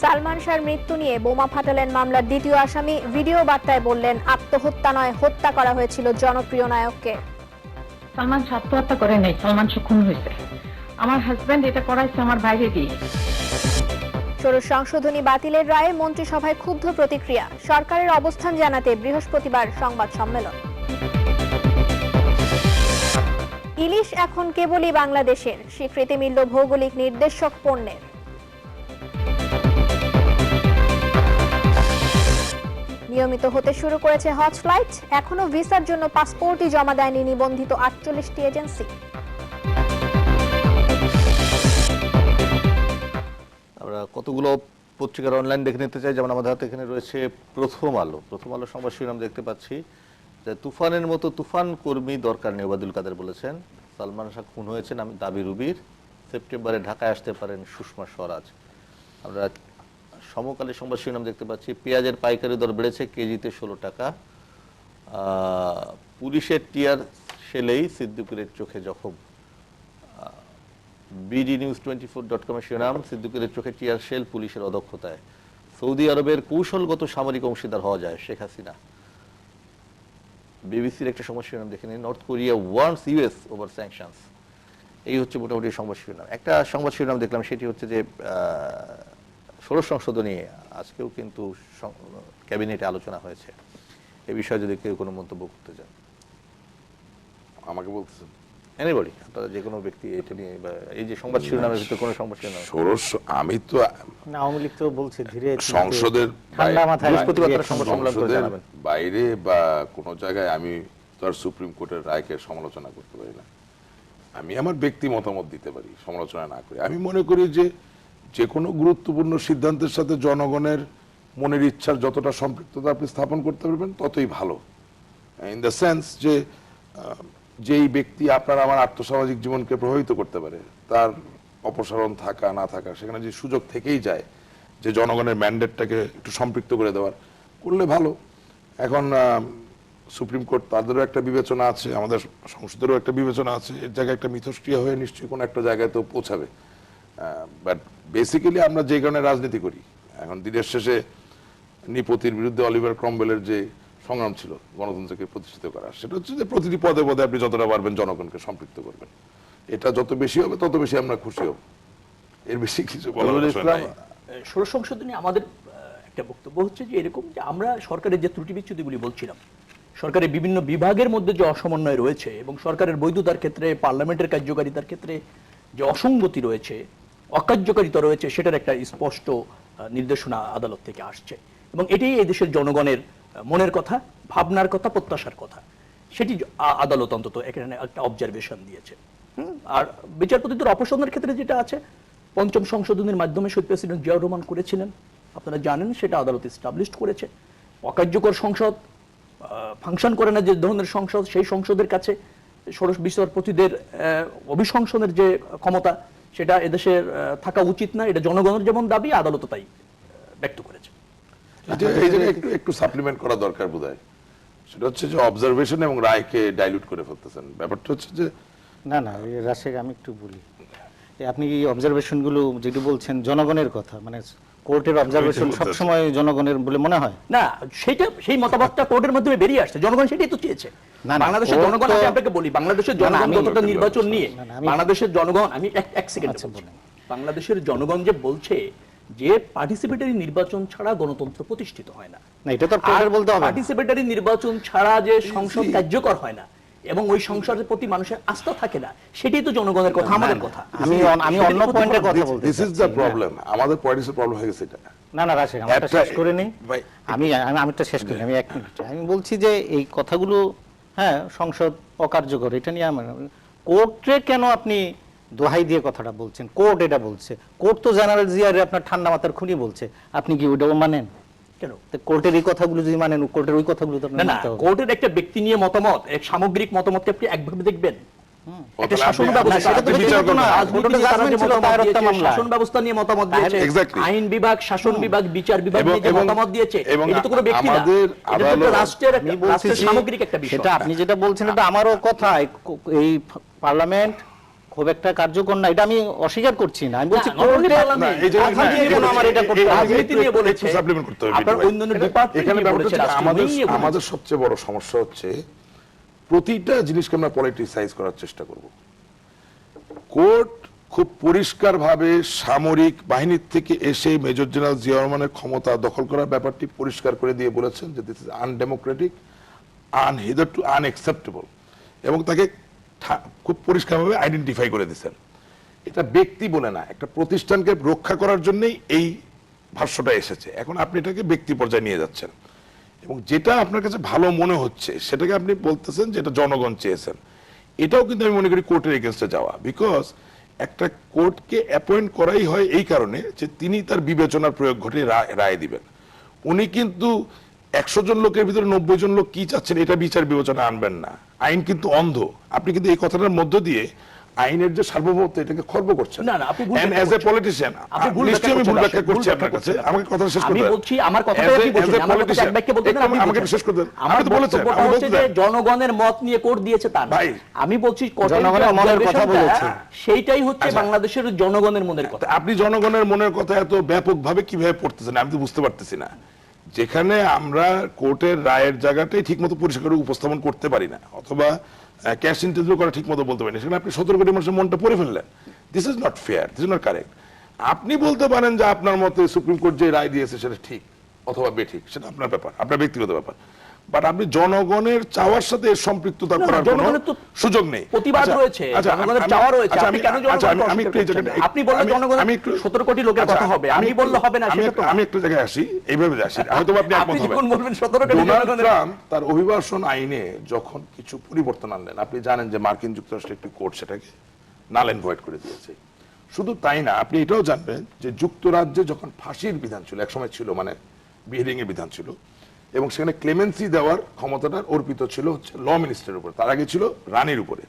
Speaker 6: সালমান শাহর মৃত্যু নিয়ে বোমা ফাটালেন মামলার দ্বিতীয় আসামি। ভিডিও বার্তায় বললেন, আত্মহত্যা নয়, হত্যা করা হয়েছিল জনপ্রিয় নায়ককে।
Speaker 7: সালমান শাহ আত্মহত্যা করে নাই, সালমান শাহ খুন হয়েছে। আমার হাজবেন্ড এটা করাইছে আমার বাইরে দিয়ে।
Speaker 6: ষোড়শ সংশোধনী বাতিলের রায়ে মন্ত্রিসভায় ক্ষুব্ধ প্রতিক্রিয়া। সরকারের অবস্থান জানাতে বৃহস্পতিবার সংবাদ সম্মেলন। ইলিশ এখন কেবলই বাংলাদেশের, স্বীকৃতি মিলল ভৌগোলিক নির্দেশক পণ্যের। নিয়মিত হতে শুরু করেছে হজ ফ্লাইট। এখনো ভিসার জন্য পাসপোর্টই জমা দেয়নি নিবন্ধিত 48টি এজেন্সি।
Speaker 1: আমরা কতগুলো পত্রিকার অনলাইন দেখে নিতে চাই। যেমন আমাদের হাতে এখানে রয়েছে প্রথম আলো। প্রথম আলো সংবাদ শিরোনাম দেখতে পাচ্ছি যে তুফানের মতো তুফান কর্মী দরকার নেই, ওবায়দুল কাদের বলেছেন। সালমান শাহ খুন হয়েছেন আমি দাবি রুবির, সেপ্টেম্বরে ঢাকায় আসতে পারেন সুষমা স্বরাজ। আমরা সমকালীন সংবাদ শিরোনাম দেখতে পাচ্ছি পেঁয়াজের পাইকারি দর বেড়েছে কেজিতে 16 টাকা। পুলিশের টিয়ার সেলেই সিদ্দিকুরের চোখে জখম। বিডি নিউজ 24.com এর শিরোনাম, সিদ্দিকুরের চোখে টিয়ার শেল পুলিশের অদক্ষতায়। সৌদি আরবের কৌশলগত সামরিক অংশীদার হওয়া যায় শেখ হাসিনা। বিবিসির একটা সংবাদ শিরোনাম দেখে নিন, north Korea warns US over sanctions. এই হচ্ছে মোটামুটি সংবাদ শিরোনাম। একটা সংবাদ শিরোনাম দেখলাম, সেটি হচ্ছে যে ষোড়শ সংশোধনী আজকেও কিন্তু ক্যাবিনেটে আলোচনা হয়েছে। এই বিষয়ে যদি কেউ কোনো মন্তব্য করতে চান।
Speaker 3: আমাকে বলতেছেন
Speaker 1: এনিবডি, আপনারা যে কোনো ব্যক্তি এটা নিয়ে, এই যে সংবাদ শিরোনামের ভিতরে কোনো সংবাদ শিরোনাম।
Speaker 3: ষোড়শ, আমি তো
Speaker 5: না, আওয়ামী লীগ তো বলছে ধীরে ধীরে
Speaker 3: সংসদের
Speaker 5: ঠান্ডা মাথায়
Speaker 1: বৃহস্পতিবার তারা
Speaker 5: reaction
Speaker 1: সংবাদ
Speaker 5: দিবে।
Speaker 1: সম্মেলন করে
Speaker 3: সংসদের
Speaker 1: জানাবেন।
Speaker 3: বাইরে বা কোনো জায়গায় আমি তো আর সুপ্রিম কোর্টের রায়কে সমালোচনা করতে পারি না। আমি আমার ব্যক্তি মতামত দিতে পারি, সমালোচনা না করি। আমি মনে করি যে যে কোনো গুরুত্বপূর্ণ সিদ্ধান্তের সাথে জনগণের মনের ইচ্ছার যতটা সম্পৃক্ততা আপনি স্থাপন করতে পারবেন ততই ভালো। ইন দ্য সেন্স যে যেই ব্যক্তি আপনার আমার আর্থসামাজিক জীবনকে প্রভাবিত করতে পারে, তার অপসারণ থাকা না থাকা, সেখানে যে সুযোগ থেকেই যায় যে জনগণের ম্যান্ডেটটাকে একটু সম্পৃক্ত করে দেওয়ার, করলে ভালো। এখন সুপ্রিম কোর্ট তাদেরও একটা বিবেচনা আছে, আমাদের সংসদেরও একটা বিবেচনা আছে। এর জায়গায় একটা মিথস্ক্রিয়া হয়ে নিশ্চয়ই কোনো একটা জায়গায় তো পৌঁছাবে। বাট বেসিক্যালি আমরা যে কারণে রাজনীতি করি, এখন দিনের শেষে নিপতির বিরুদ্ধে অলিভার ক্রমওয়েলের যে সংগ্রাম ছিল গণতন্ত্রকে প্রতিষ্ঠিত করা, সেটা হচ্ছে যে প্রতিটি পদে পদে আপনি যতটা পারবেন জনগণকে সম্পৃক্ত করবেন। এটা যত বেশি হবে তত বেশি আমরা খুশি হব। এর বেশি কিছু বলার বিষয় নাই।
Speaker 2: ষোড়শ সংশোধনী আমাদের একটা বক্তব্য হচ্ছে যে এরকম যে আমরা সরকারের যে ত্রুটি বিচ্যুতিগুলি বলছিলাম, সরকারের বিভিন্ন বিভাগের মধ্যে যে অসমন্বয় রয়েছে এবং সরকারের বৈধতার ক্ষেত্রে, পার্লামেন্টের কার্যকারিতার ক্ষেত্রে যে অসঙ্গতি রয়েছে, অকার্যকারিতা রয়েছে, সেটার একটা স্পষ্ট নির্দেশনা আদালত থেকে আসছে এবং এটাই এই দেশের জনগণের মনের কথা, ভাবনার কথা, প্রত্যাশার কথা। সেটি আদালত অন্তত এখানে একটা অবজারভেশন দিয়েছে। আর বিচারপতিদের অপসারণের ক্ষেত্রে যেটা আছে, পঞ্চম সংশোধনীর মাধ্যমে শহীদ প্রেসিডেন্ট জিয়াউর রহমান করেছিলেন, আপনারা জানেন, সেটা আদালত এস্টাবলিশড করেছে। অকার্যকর সংসদ, ফাংশন করে না যে ধরনের সংসদ, সেই সংসদের কাছে ষোড়শ বিচারপতিদের অভিশংসনের যে ক্ষমতা, সেটা এদেশের থাকা উচিত না। এটা জনগণের যেমন দাবি, আদালত তাই ব্যক্ত করেছে।
Speaker 3: এই জায়গায় একটু সাপ্লিমেন্ট করা দরকার বোধহয়। সেটা হচ্ছে যে অবজারভেশন এবং রায়কে ডাইলুট করে ফেলতেছেন। ব্যাপারটা হচ্ছে যে
Speaker 5: না না, রাশেক আমি একটু বলি, আপনি এই অবজারভেশন গুলো যেটা বলছেন জনগণের কথা, মানে কোর্টের অবজারভেশন সবসময় জনগণের বলে মনে হয়
Speaker 2: না, সেটা সেই মতামতটা কোর্টের মাধ্যমে বেরিয়ে আসছে, জনগণ সেটাই তো চেয়েছে। বাংলাদেশের জনগণ, আমি আপনাকে বলি, বাংলাদেশের জনগণ গতটা নির্বাচন নিয়ে, বাংলাদেশের জনগণ, আমি এক সেকেন্ড, বাংলাদেশের জনগণ যে বলছে যে পার্টিসিপেটরি নির্বাচন ছাড়া গণতন্ত্র প্রতিষ্ঠিত হয় না,
Speaker 5: এটা তো কোর্টের বলতে হবে।
Speaker 2: পার্টিসিপেটরি নির্বাচন ছাড়া যে সংসদ কার্যকর হয় না এবং ওই সংসদের প্রতি মানুষের আস্থা থাকে না, সেটাই তো জনগণের কথা, আমাদের কথা।
Speaker 5: আমি অন্য পয়েন্টের কথা বলতে,
Speaker 3: দিস ইজ দ্য প্রবলেম। আমাদের পলিটিক্সের প্রবলেম হয়ে গেছে এটা।
Speaker 5: না না রাশেক, আমারটা শেষ করে নেই। আমিটা শেষ করি, আমি 1 মিনিট। আমি বলছি যে এই কথাগুলো, হ্যাঁ, সংসদ অকার্যকর, এটা নিয়ে আমার কোর্টে কেন আপনি দোহাই দিয়ে কথাটা বলছেন, কোর্ট এটা বলছে, কোর্ট তো জেনারেল জিয়ারে আপনার ঠান্ডা মাথার খুনি বলছে, আপনি কি ওটাও মানেন?
Speaker 2: কেন?
Speaker 5: তো কোর্টের এই কথাগুলো যদি মানেন, কোর্টের ওই কথাগুলো তো
Speaker 2: না
Speaker 5: আপনার
Speaker 2: না,
Speaker 5: মানতে হবে।
Speaker 2: কোর্টের একটা ব্যক্তি নিয়ে মতামত, এক সামগ্রিক মতামতকে আপনি একভাবে দেখবেন। একটা
Speaker 3: তাহলে
Speaker 2: শাসন
Speaker 3: আপনি-
Speaker 2: ব্যবস্থা,
Speaker 3: সেটা তো
Speaker 2: আপনি
Speaker 3: বিচার
Speaker 2: যেহেতু
Speaker 3: করবেন।
Speaker 2: রাজনীতি
Speaker 5: কোর্টে
Speaker 2: নিয়ে তারা যে
Speaker 5: judgment ছিল
Speaker 2: মতামত
Speaker 5: দায়ের একটা
Speaker 2: দিয়েছে,
Speaker 5: মামলায়।
Speaker 2: শাসন ব্যবস্থা নিয়ে মতামত দিয়েছে,
Speaker 3: Exactly.
Speaker 2: আইন বিভাগ, শাসন বিভাগ, বিচার বিভাগ নিয়ে যে মতামত দিয়েছে,
Speaker 3: এবং
Speaker 2: এটা তো কোনো ব্যক্তি না,
Speaker 3: আমাদের
Speaker 2: এটা তো একটা
Speaker 3: আদালত-
Speaker 2: রাষ্ট্রের
Speaker 5: আমি
Speaker 2: একটা রাষ্ট্রের
Speaker 5: বলতেছি,
Speaker 2: সামগ্রিক একটা বিষয়।
Speaker 5: সেটা আপনি যেটা বলছেন এটা আমারও কথা, এই পার্লামেন্ট খুব একটা কার্যকর না, এটা আমি অস্বীকার করছি না। আমি বলছি
Speaker 2: না, not only
Speaker 5: কোর্টে
Speaker 2: parliament,
Speaker 3: এই যে-
Speaker 5: কথা
Speaker 3: না,
Speaker 5: দিয়ে
Speaker 3: এই-
Speaker 5: কেন আমার এটা করতে
Speaker 3: এই-
Speaker 5: হবে?
Speaker 2: রাজনীতি নিয়ে
Speaker 3: একটু
Speaker 2: বলেছে,
Speaker 3: supplement করতে হবে,
Speaker 2: আপনার
Speaker 3: বিটু ভাই।
Speaker 2: অন্যান্য ডিপার্টমেন্ট
Speaker 3: এখানে
Speaker 2: নিয়ে
Speaker 3: ব্যাপারটা
Speaker 2: বলেছে,
Speaker 3: হচ্ছে
Speaker 2: রাষ্ট্র
Speaker 3: আমাদের
Speaker 2: নিয়ে বলেছে।
Speaker 3: আমাদের সবচেয়ে বড় সমস্যা হচ্ছে প্রতিটা জিনিসকে আমরা পলিটিসাইজ করার চেষ্টা করব। কোর্ট খুব পরিষ্কারভাবে সামরিক বাহিনীর থেকে এসে মেজর জেনারেল জিয়া রহমানের ক্ষমতা দখল করার ব্যাপারটি পরিষ্কার করে দিয়ে বলেছেন যে this is undemocratic, hitherto unacceptable, এবং তাকে খুব পরিষ্কারভাবে আইডেন্টিফাই করে দিয়েছেন। এটা ব্যক্তি বলে না, একটা প্রতিষ্ঠানকে রক্ষা করার জন্যই এই ভাষ্যটা এসেছে। এখন আপনি এটাকে ব্যক্তি পর্যায়ে নিয়ে যাচ্ছেন এবং যেটা আপনার কাছে ভালো মনে হচ্ছে সেটাকে আপনি বলতেছেন যে এটা জনগণ চেয়েছেন। এটাও কিন্তু আমি মনে করি কোর্টের এগেনস্টে যাওয়া, বিকজ একটা কোর্টকে অ্যাপয়েন্ট করাই হয় এই কারণে যে তিনি তার বিবেচনার প্রয়োগ ঘটে রায় দিবেন। উনি কিন্তু 100 জন লোকের ভিতরে 90 জন লোক কি চাচ্ছেন এটা বিচার বিবেচনা আনবেন না। আইন কিন্তু অন্ধ। আপনি কিন্তু এই কথাটার মধ্য দিয়ে আইনের যে সার্বভৌমত্ব এটাকে খর্ব করছেন।
Speaker 2: না, না, আপনি ভুল
Speaker 3: And
Speaker 2: ব্যাখ্যা
Speaker 3: as a
Speaker 2: করছেন।
Speaker 3: politician,
Speaker 2: আপনি ভুল
Speaker 3: নিশ্চয়ই আমি ভুল
Speaker 2: ব্যাখ্যা
Speaker 3: ব্যাখ্যা করছি
Speaker 2: করছেন,
Speaker 3: আপনার কাছে।
Speaker 2: ভুল ব্যাখ্যা
Speaker 3: আমাকে কথা শেষ
Speaker 2: আমি
Speaker 3: করতে দেন।
Speaker 2: বলছি, আমার কথাটাই
Speaker 3: As a-
Speaker 2: আপনি বলছেন,
Speaker 3: as a
Speaker 2: আমার কথা
Speaker 3: politician,
Speaker 2: এক বাক্যে বলতে দেন,
Speaker 3: একটু
Speaker 2: আপনি
Speaker 3: আমাকে
Speaker 2: বলছেন।
Speaker 3: শেষ করতে দেন।
Speaker 2: আমার
Speaker 3: আপনি তো বলেছেন,
Speaker 2: বক্তব্যটা
Speaker 3: আপনি
Speaker 2: হচ্ছে
Speaker 3: বলতে
Speaker 2: যে
Speaker 3: দেন।
Speaker 2: জনগণের মত নিয়ে কোর্ট দিয়েছে তা না।
Speaker 3: ভাই,
Speaker 2: আমি বলছি কোর্টের যে
Speaker 5: জনগণের মনের কথা
Speaker 2: observation-টা,
Speaker 5: বলেছে।
Speaker 2: সেইটাই হচ্ছে
Speaker 3: আচ্ছা।
Speaker 2: বাংলাদেশের জনগণের মনের কথা।
Speaker 3: আপনি জনগণের মনের কথা এত ব্যাপকভাবে কিভাবে পড়তেছেন আমি তো বুঝতে পারতেছি না। যেখানে আমরা কোর্টের রায়ের জায়গাটাই ঠিকমতো পরিষ্কার করে উপস্থাপন করতে পারি না, অথবা ক্যাশ ইন্টারভিউ করা ঠিকমতো বলতে পারি না, সেখানে আপনি 17 কোটি মানুষের মনটা পড়ে ফেললেন। This is not fair, this is not correct. আপনি বলতে পারেন যে আপনার মতে সুপ্রিম কোর্ট যে রায় দিয়েছে সেটা ঠিক অথবা বেঠিক, সেটা আপনার ব্যাপার, আপনার ব্যক্তিগত ব্যাপার। বাট আপনি জনগণের চাওয়ার সাথে এর সম্পৃক্ততা
Speaker 2: না, না,
Speaker 3: করার কোনো
Speaker 2: জনগণের তো
Speaker 3: সুযোগ নেই।
Speaker 2: প্রতিবাদ
Speaker 3: আচ্ছা,
Speaker 2: রয়েছে,
Speaker 3: আচ্ছা,
Speaker 2: জনগণের
Speaker 3: আমি-
Speaker 2: চাওয়া রয়েছে।
Speaker 3: আচ্ছা,
Speaker 2: আপনি কেন জনগণকে
Speaker 3: আচ্ছা, আমি
Speaker 2: অস্বীকার
Speaker 3: একটু এই
Speaker 2: করছেন?
Speaker 3: জায়গাটা-
Speaker 2: আপনি বললে জনগণের
Speaker 3: আমি একটু
Speaker 2: 17 কোটি লোকের
Speaker 3: আচ্ছা,
Speaker 2: কথা হবে, আমি বললে হবে না, সেটা তো না।
Speaker 3: আমি একটা জায়গায় আসি, এইভাবে আসি, হয়তো আপনি একমত
Speaker 2: আপনি
Speaker 3: হবেন।
Speaker 2: যখন বলবেন 17 কোটি
Speaker 3: ডোনাল্ড
Speaker 2: জনগণের-
Speaker 3: ট্রাম্প তার অভিবাসন আইনে যখন কিছু পরিবর্তন আনলেন, আপনি জানেন যে মার্কিন যুক্তরাষ্ট্রের একটি কোর্ট সেটাকে নাল এন্ড ভয়েড করে দিয়েছে। শুধু তাই না, আপনি এটাও জানবেন যে যুক্তরাজ্যে যখন ফাঁসির বিধান ছিল, একসময় ছিল, মানে বিহেডিং এর বিধান ছিল, এবং সেখানে ক্লেমেন্সি দেওয়ার ক্ষমতাটা অর্পিত ছিল হচ্ছে ল মিনিস্টারের উপর, তার আগে ছিল রানীর উপরে।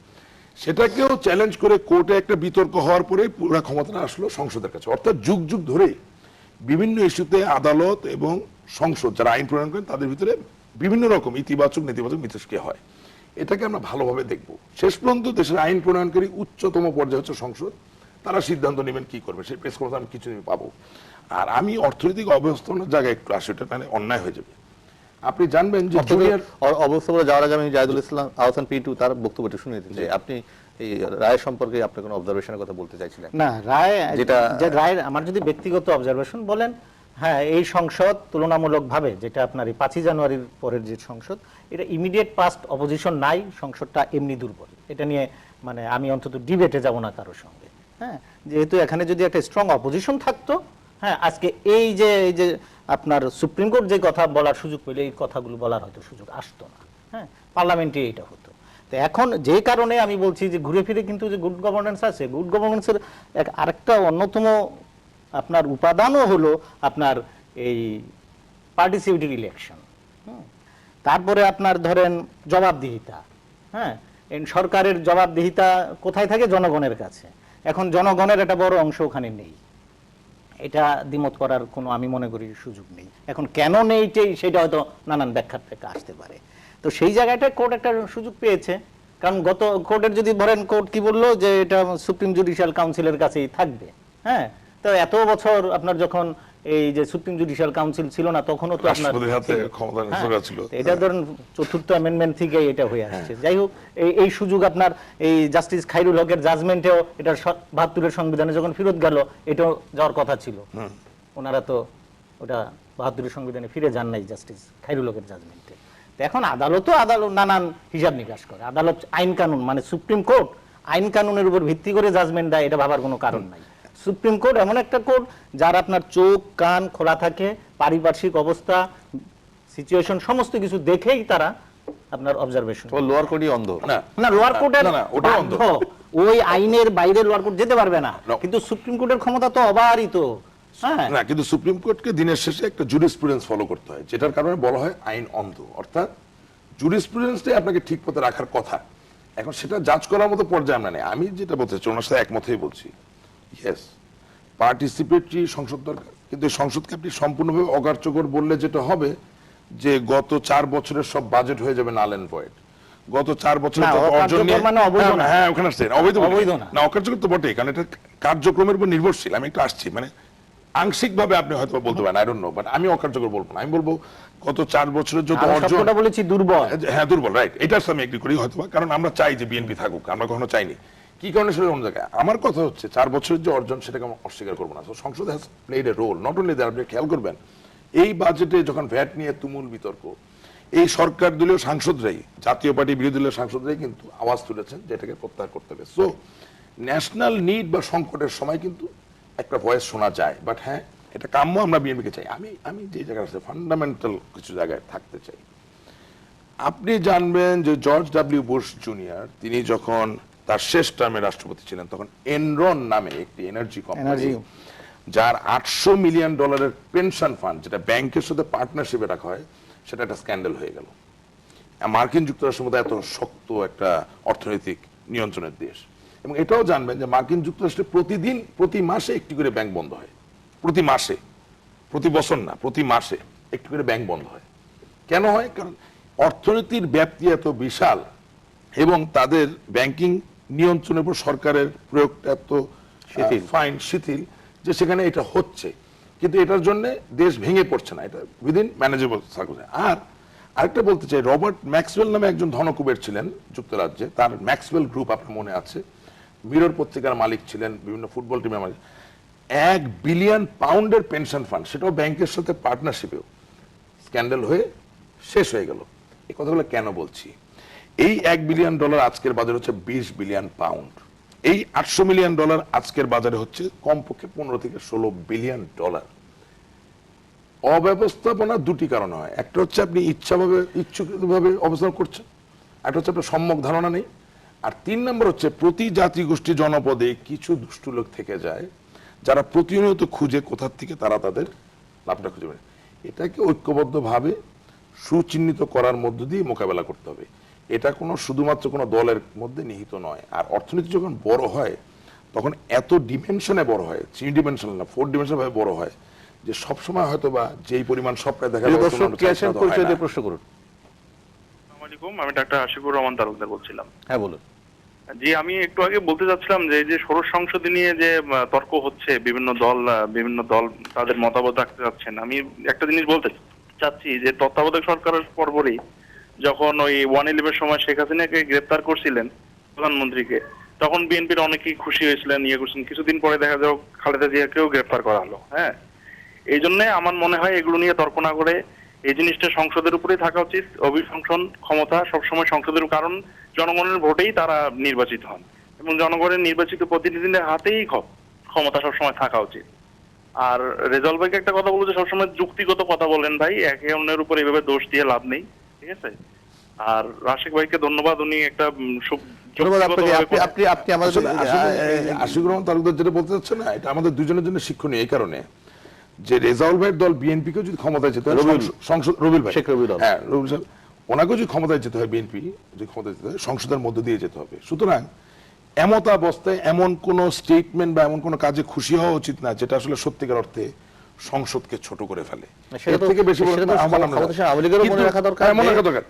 Speaker 3: সেটাকেও চ্যালেঞ্জ করে কোর্টে একটা বিতর্ক হওয়ার পরে পুরো ক্ষমতাটা আসলো সংসদের কাছে। অর্থাৎ যুগ যুগ ধরে বিভিন্ন ইস্যুতে আদালত এবং সংসদ যারা আইন প্রণয়ন করেন তাদের ভিতরে বিভিন্ন রকম ইতিবাচক নেতিবাচক মিথস্ক্রিয়া হয়। এটাকে আমরা ভালোভাবে দেখব। শেষ পর্যন্ত দেশের আইন প্রণয়নকারী উচ্চতম পর্যায়ে হচ্ছে সংসদ, তারা সিদ্ধান্ত নেবেন কি করবে। সেই প্রেস কনফারেন্স আমি কিছু পাবো। আর আমি অর্থনৈতিক অবস্থানের জায়গায় একটু আসি, এটা মানে অন্যায় হয়ে যাবে। আপনি জানবেন যে জুনিয়র
Speaker 1: অবস্থা যাওয়ার আগে আমি জাহিদুল ইসলাম আহসান পিটু তার বক্তব্যটা শুনে দিতে চাই। আপনি এই রায় সম্পর্কে আপনি কোনো অবজারভেশনের কথা বলতে চাইছিলেন?
Speaker 5: না, রায়
Speaker 1: যেটা-
Speaker 5: যে রায়ের আমার যদি ব্যক্তিগত অবজারভেশন বলেন, হ্যাঁ, এই সংসদ তুলনামূলকভাবে, যেটা আপনার এই 5ই জানুয়ারির পরের যে সংসদ, এটা ইমিডিয়েট পাস্ট অপোজিশন নাই, সংসদটা এমনি দুর্বল। এটা নিয়ে মানে আমি অন্তত ডিবেটে যাব না কারোর সঙ্গে। হ্যাঁ, যেহেতু এখানে যদি একটা স্ট্রং অপোজিশন থাকতো, হ্যাঁ, আজকে এই যে আপনার সুপ্রিম কোর্ট যে কথা বলার সুযোগ পেলে এই কথাগুলো বলার হয়তো সুযোগ আসতো না। হ্যাঁ, পার্লামেন্টে এইটা হতো। তো এখন যে কারণে আমি বলছি যে ঘুরে ফিরে কিন্তু যে গুড গভর্নেন্স আছে, গুড গভর্নেন্সের আরেকটা অন্যতম আপনার উপাদানও হলো আপনার এই পার্টিসিপেটরি ইলেকশন। তারপরে আপনার ধরেন জবাবদিহিতা। হ্যাঁ, সরকারের জবাবদিহিতা কোথায় থাকে? জনগণের কাছে। এখন জনগণের একটা বড় অংশ ওখানে নেই, এটা দ্বিমত করার কোনো আমি মনে করি সুযোগ নেই। এখন কেন নেই সেটা হয়তো নানান ব্যাখ্যার থেকে আসতে পারে। তো সেই জায়গাটায় কোর্ট একটা সুযোগ পেয়েছে, কারণ গত কোর্টের যদি ধরেন, কোর্ট কি বললো যে এটা সুপ্রিম জুডিশিয়াল কাউন্সিলের কাছেই থাকবে। হ্যাঁ, তো এত বছর আপনার যখন এই যে সুপ্রিম জুডিশিয়াল কাউন্সিল ছিল না, তখনও তো আপনার
Speaker 3: রাষ্ট্রপতির হাতে ক্ষমতা
Speaker 5: হ্যাঁ,
Speaker 3: ছিল।
Speaker 5: এটা ধরেন 4th অ্যামেন্ডমেন্ট থেকে এটা হয়ে আসছে। যাই হোক, এই সুযোগ আপনার এই জাস্টিস খায়রুল হকের জাজমেন্টেও, এটা 72-এর সংবিধানে যখন ফেরত গেল, এটাও যাওয়ার কথা ছিল। ওনারা তো ওটা 72-এর সংবিধানে ফিরে যান নাই জাস্টিস খায়রুল হকের জাজমেন্টে। তো এখন আদালত নানান হিসাব নিকাশ করে। আদালত আইন কানুন, মানে সুপ্রিম কোর্ট আইন কানুনের উপর ভিত্তি করে জাজমেন্ট দেয়, এটা ভাবার কোনো কারণ নাই। সুপ্রিম কোর্ট এমন একটা কোর্ট যার আপনার চোখ কান খোলা থাকে, পারিপার্শ্বিক অবস্থা সিচুয়েশন সমস্ত কিছু দেখেই তারা আপনার অবজারভেশন।
Speaker 1: লোয়ার কোর্টই অন্ধ?
Speaker 3: না,
Speaker 5: না, লোয়ার কোর্টের
Speaker 3: না, না, ওটা অন্ধ।
Speaker 5: ওই আইনের বাইরে লোয়ার কোর্ট যেতে পারবে না,
Speaker 3: No.
Speaker 5: কিন্তু সুপ্রিম কোর্টের ক্ষমতা তো অবারিত। হ্যাঁ,
Speaker 3: না, কিন্তু সুপ্রিম কোর্টকে দিনের শেষে একটা জুরিসপ্রুডেন্স ফলো করতে হয়, যেটার কারণে বলা হয় আইন অন্ধ, অর্থাৎ জুরিসপ্রুডেন্সটাই আপনাকে ঠিক পথে রাখার কথা। এখন সেটা জাজ করার মতো পর্যায়ে আমরা নেই। আমি যেটা বলতে চাই, ওনার সাথে একমত হয়ে বলছি, ইয়েস পার্টিসিপেটরি সংসদ দরকার, কিন্তু এই সংসদকে আপনি সম্পূর্ণভাবে অকার্যকর বললে যেটা হবে যে গত 4 বছরের সব বাজেট হয়ে যাবে নাল এন্ড ভয়েড। গত 4 বছরের
Speaker 5: না,
Speaker 3: যত অর্জন
Speaker 5: অকার্যকর
Speaker 3: নিয়ে
Speaker 5: মানে অবৈধ না।
Speaker 3: হ্যাঁ, ওখানে আসছে অবৈধ বলি।
Speaker 5: অবৈধ না।
Speaker 3: না, অকার্যকর তো বটেই, কারণ এটা কার্যক্রমের উপর নির্ভরশীল। আমি একটু আসছি, মানে আংশিকভাবে আপনি হয়তো বলতে পারেন, আই ডোন্ট নো, বাট আমি অকার্যকর বলবো না। আমি বলবো গত 4 বছরের যত
Speaker 5: আমি
Speaker 3: অর্জন,
Speaker 5: সবকটা বলেছি দুর্বল।
Speaker 3: হ্যাঁ দুর্বল, রাইট, এটার সাথে আমি এগ্রি করি হয়তো, কারণ আমরা চাই যে বিএনপি থাকুক, আমরা কখনো চাইনি। কি কারণে সেটা অন্য জায়গায়। আমার কথা হচ্ছে 4 বছরের যে অর্জন সেটাকে আমরা অস্বীকার করবো না। সংসদ has played a role, not only that. আপনি খেয়াল করবেন এই বাজেটে যখন ভ্যাট নিয়ে তুমুল বিতর্ক, এই সরকার দলীয় সাংসদরাই, জাতীয় পার্টি বিরোধী দলীয় সাংসদরাই কিন্তু আওয়াজ তুলেছেন যে এটাকে প্রত্যাহার করতে হবে। সো ন্যাশনাল নিড বা সংকটের সময় কিন্তু একটা ভয়েস শোনা যায়, বাট হ্যাঁ এটা কাম্য, আমরা বিএনপিকে চাই। আমি যে জায়গায় আছে ফান্ডামেন্টাল কিছু জায়গায় থাকতে চাই। আপনি জানবেন যে জর্জ ডব্লিউ বুশ জুনিয়র তিনি যখন তার শেষ টার্মে রাষ্ট্রপতি ছিলেন, তখন এনরন নামে একটি এনার্জি কোম্পানি, যার $800 মিলিয়ন পেনশন ফান্ড, যেটা ব্যাংকের সাথে পার্টনারশিপে রাখা হয়, সেটা একটা স্ক্যান্ডাল হয়ে গেল। মার্কিন যুক্তরাষ্ট্রের মধ্যে এত শক্ত একটা অর্থনৈতিক নিয়ন্ত্রণের দেশ। এবং এটাও জানবেন যে মার্কিন যুক্তরাষ্ট্রে প্রতি মাসে একটি করে ব্যাংক বন্ধ হয়। প্রতি মাসে, প্রতি বছর না, প্রতি মাসে একটি করে ব্যাংক বন্ধ হয়। কেন হয়? কারণ অর্থনীতির ব্যাপ্তি এত বিশাল এবং তাদের ব্যাংকিং নিয়ন্ত্রণের উপর সরকারের প্রয়োগটা এত শিথিল যে সেখানে এটা হচ্ছে, কিন্তু এটার জন্য দেশ ভেঙে পড়ছে না, এটা উইদিন ম্যানেজেবল সার্কেল। আর আরেকটা বলতে চাই, রবার্ট ম্যাক্সওয়েল নামে একজন ধনকুবের ছিলেন যুক্তরাজ্যে, তার ম্যাক্সওয়েল গ্রুপ আপনার মনে আছে, মিরর পত্রিকার মালিক ছিলেন, বিভিন্ন ফুটবল টিমের মালিক। $1 বিলিয়ন পেনশন ফান্ড, সেটাও ব্যাংকের সাথে পার্টনারশিপেও স্ক্যান্ডাল হয়ে শেষ হয়ে গেল। এই কথাগুলো কেন বলছি? এই $1 বিলিয়ন আজকের বাজারে হচ্ছে $20 বিলিয়ন। এই $800 মিলিয়ন আজকের বাজারে হচ্ছে কমপক্ষে $15 থেকে $16 বিলিয়ন। অব্যবস্থাপনা দুটি কারণে হয়। একটা হচ্ছে আপনি ইচ্ছুকভাবে অবস্থান করছেন, একটা হচ্ছে আপনার সম্যক ধারণা নেই, আর 3 নম্বর হচ্ছে প্রতি জাতিগোষ্ঠী জনপদে কিছু দুষ্টু লোক থেকে যায় যারা প্রতিনিয়ত খুঁজে কোথা থেকে তারা তাদের লাভটা খুঁজে পায়। এটাকে ঐক্যবদ্ধভাবে সুচিহ্নিত করার মধ্য দিয়ে মোকাবেলা করতে হবে। এটা কোনো শুধুমাত্র কোনো দলের মধ্যে নিহিত নয়। আর অর্থনীতি যখন বড় হয় তখন এত ডিমেনশনে বড় হয়, 3 ডিমেনশন না 4 ডিমেনশন ভাবে বড় হয়, যে সবসময় হয়তো বা যেই পরিমাণ সবটাই দেখা যায়।
Speaker 1: প্রশ্ন করুন।
Speaker 8: আসসালামু আলাইকুম, আমি ডাক্তার আশিকুর রহমান তালুকদার বলছিলাম।
Speaker 1: হ্যাঁ বলুন।
Speaker 8: জি, আমি একটু আগে বলতে চাচ্ছিলাম যে এই যে ষোড়শ সংসদে নিয়ে যে তর্ক হচ্ছে, বিভিন্ন দল তাদের মতামত রাখতে চাচ্ছেন। আমি একটা জিনিস বলতে চাচ্ছি যে তত্ত্বাবধায়ক সরকারের পরপরই যখন ওই 111 সময় শেখ হাসিনাকে গ্রেপ্তার করছিলেন প্রধানমন্ত্রীকে, তখন বিএনপির অনেকেই খুশি হয়েছিলেন, ইয়ে করছেন। কিছুদিন পরে দেখা যাও খালেদা জিয়াকেও গ্রেপ্তার করা হলো। হ্যাঁ, এই জন্য আমার মনে হয় এগুলো নিয়ে তর্ক না করে এই জিনিসটা সংসদের উপরেই থাকা উচিত। অভিশংসন ক্ষমতা সবসময় সংসদের, কারণ জনগণের ভোটেই তারা নির্বাচিত হন এবং জনগণের নির্বাচিত প্রতিনিধিদের হাতেই ক্ষমতা সবসময় থাকা উচিত। আর রেজাল্ট ভাইকে একটা কথা বলবো যে সবসময় যুক্তিগত কথা বলেন ভাই, একে অন্যের উপর এভাবে দোষ দিয়ে লাভ নেই, ঠিক আছে? আর রাশেক ভাইকে ধন্যবাদ, উনি একটা
Speaker 1: আপনি আমাদের
Speaker 3: আশিকুর রহমান তালুকদার যেটা বলতে চাচ্ছে না, এটা আমাদের দুজনের জন্য শিক্ষণীয় এই কারণে যে রেজাউল ভাইয়ের দল বিএনপিকে যদি ক্ষমতায় যেতে হয়, রবিউল ভাই,
Speaker 1: শেখ রবিউল,
Speaker 3: হ্যাঁ রবিউল সাহেব, ওনাকেও যদি ক্ষমতায় যেতে হয়, বিএনপি যদি ক্ষমতায় যেতে হয়, সংসদের মধ্য দিয়ে যেতে হবে। সুতরাং এমত অবস্থায় এমন কোন স্টেটমেন্ট বা এমন কোন কাজে খুশি হওয়া উচিত না যেটা আসলে সত্যিকার অর্থে সংসদকে ছোট করে ফেলে।
Speaker 1: এর থেকে বেশি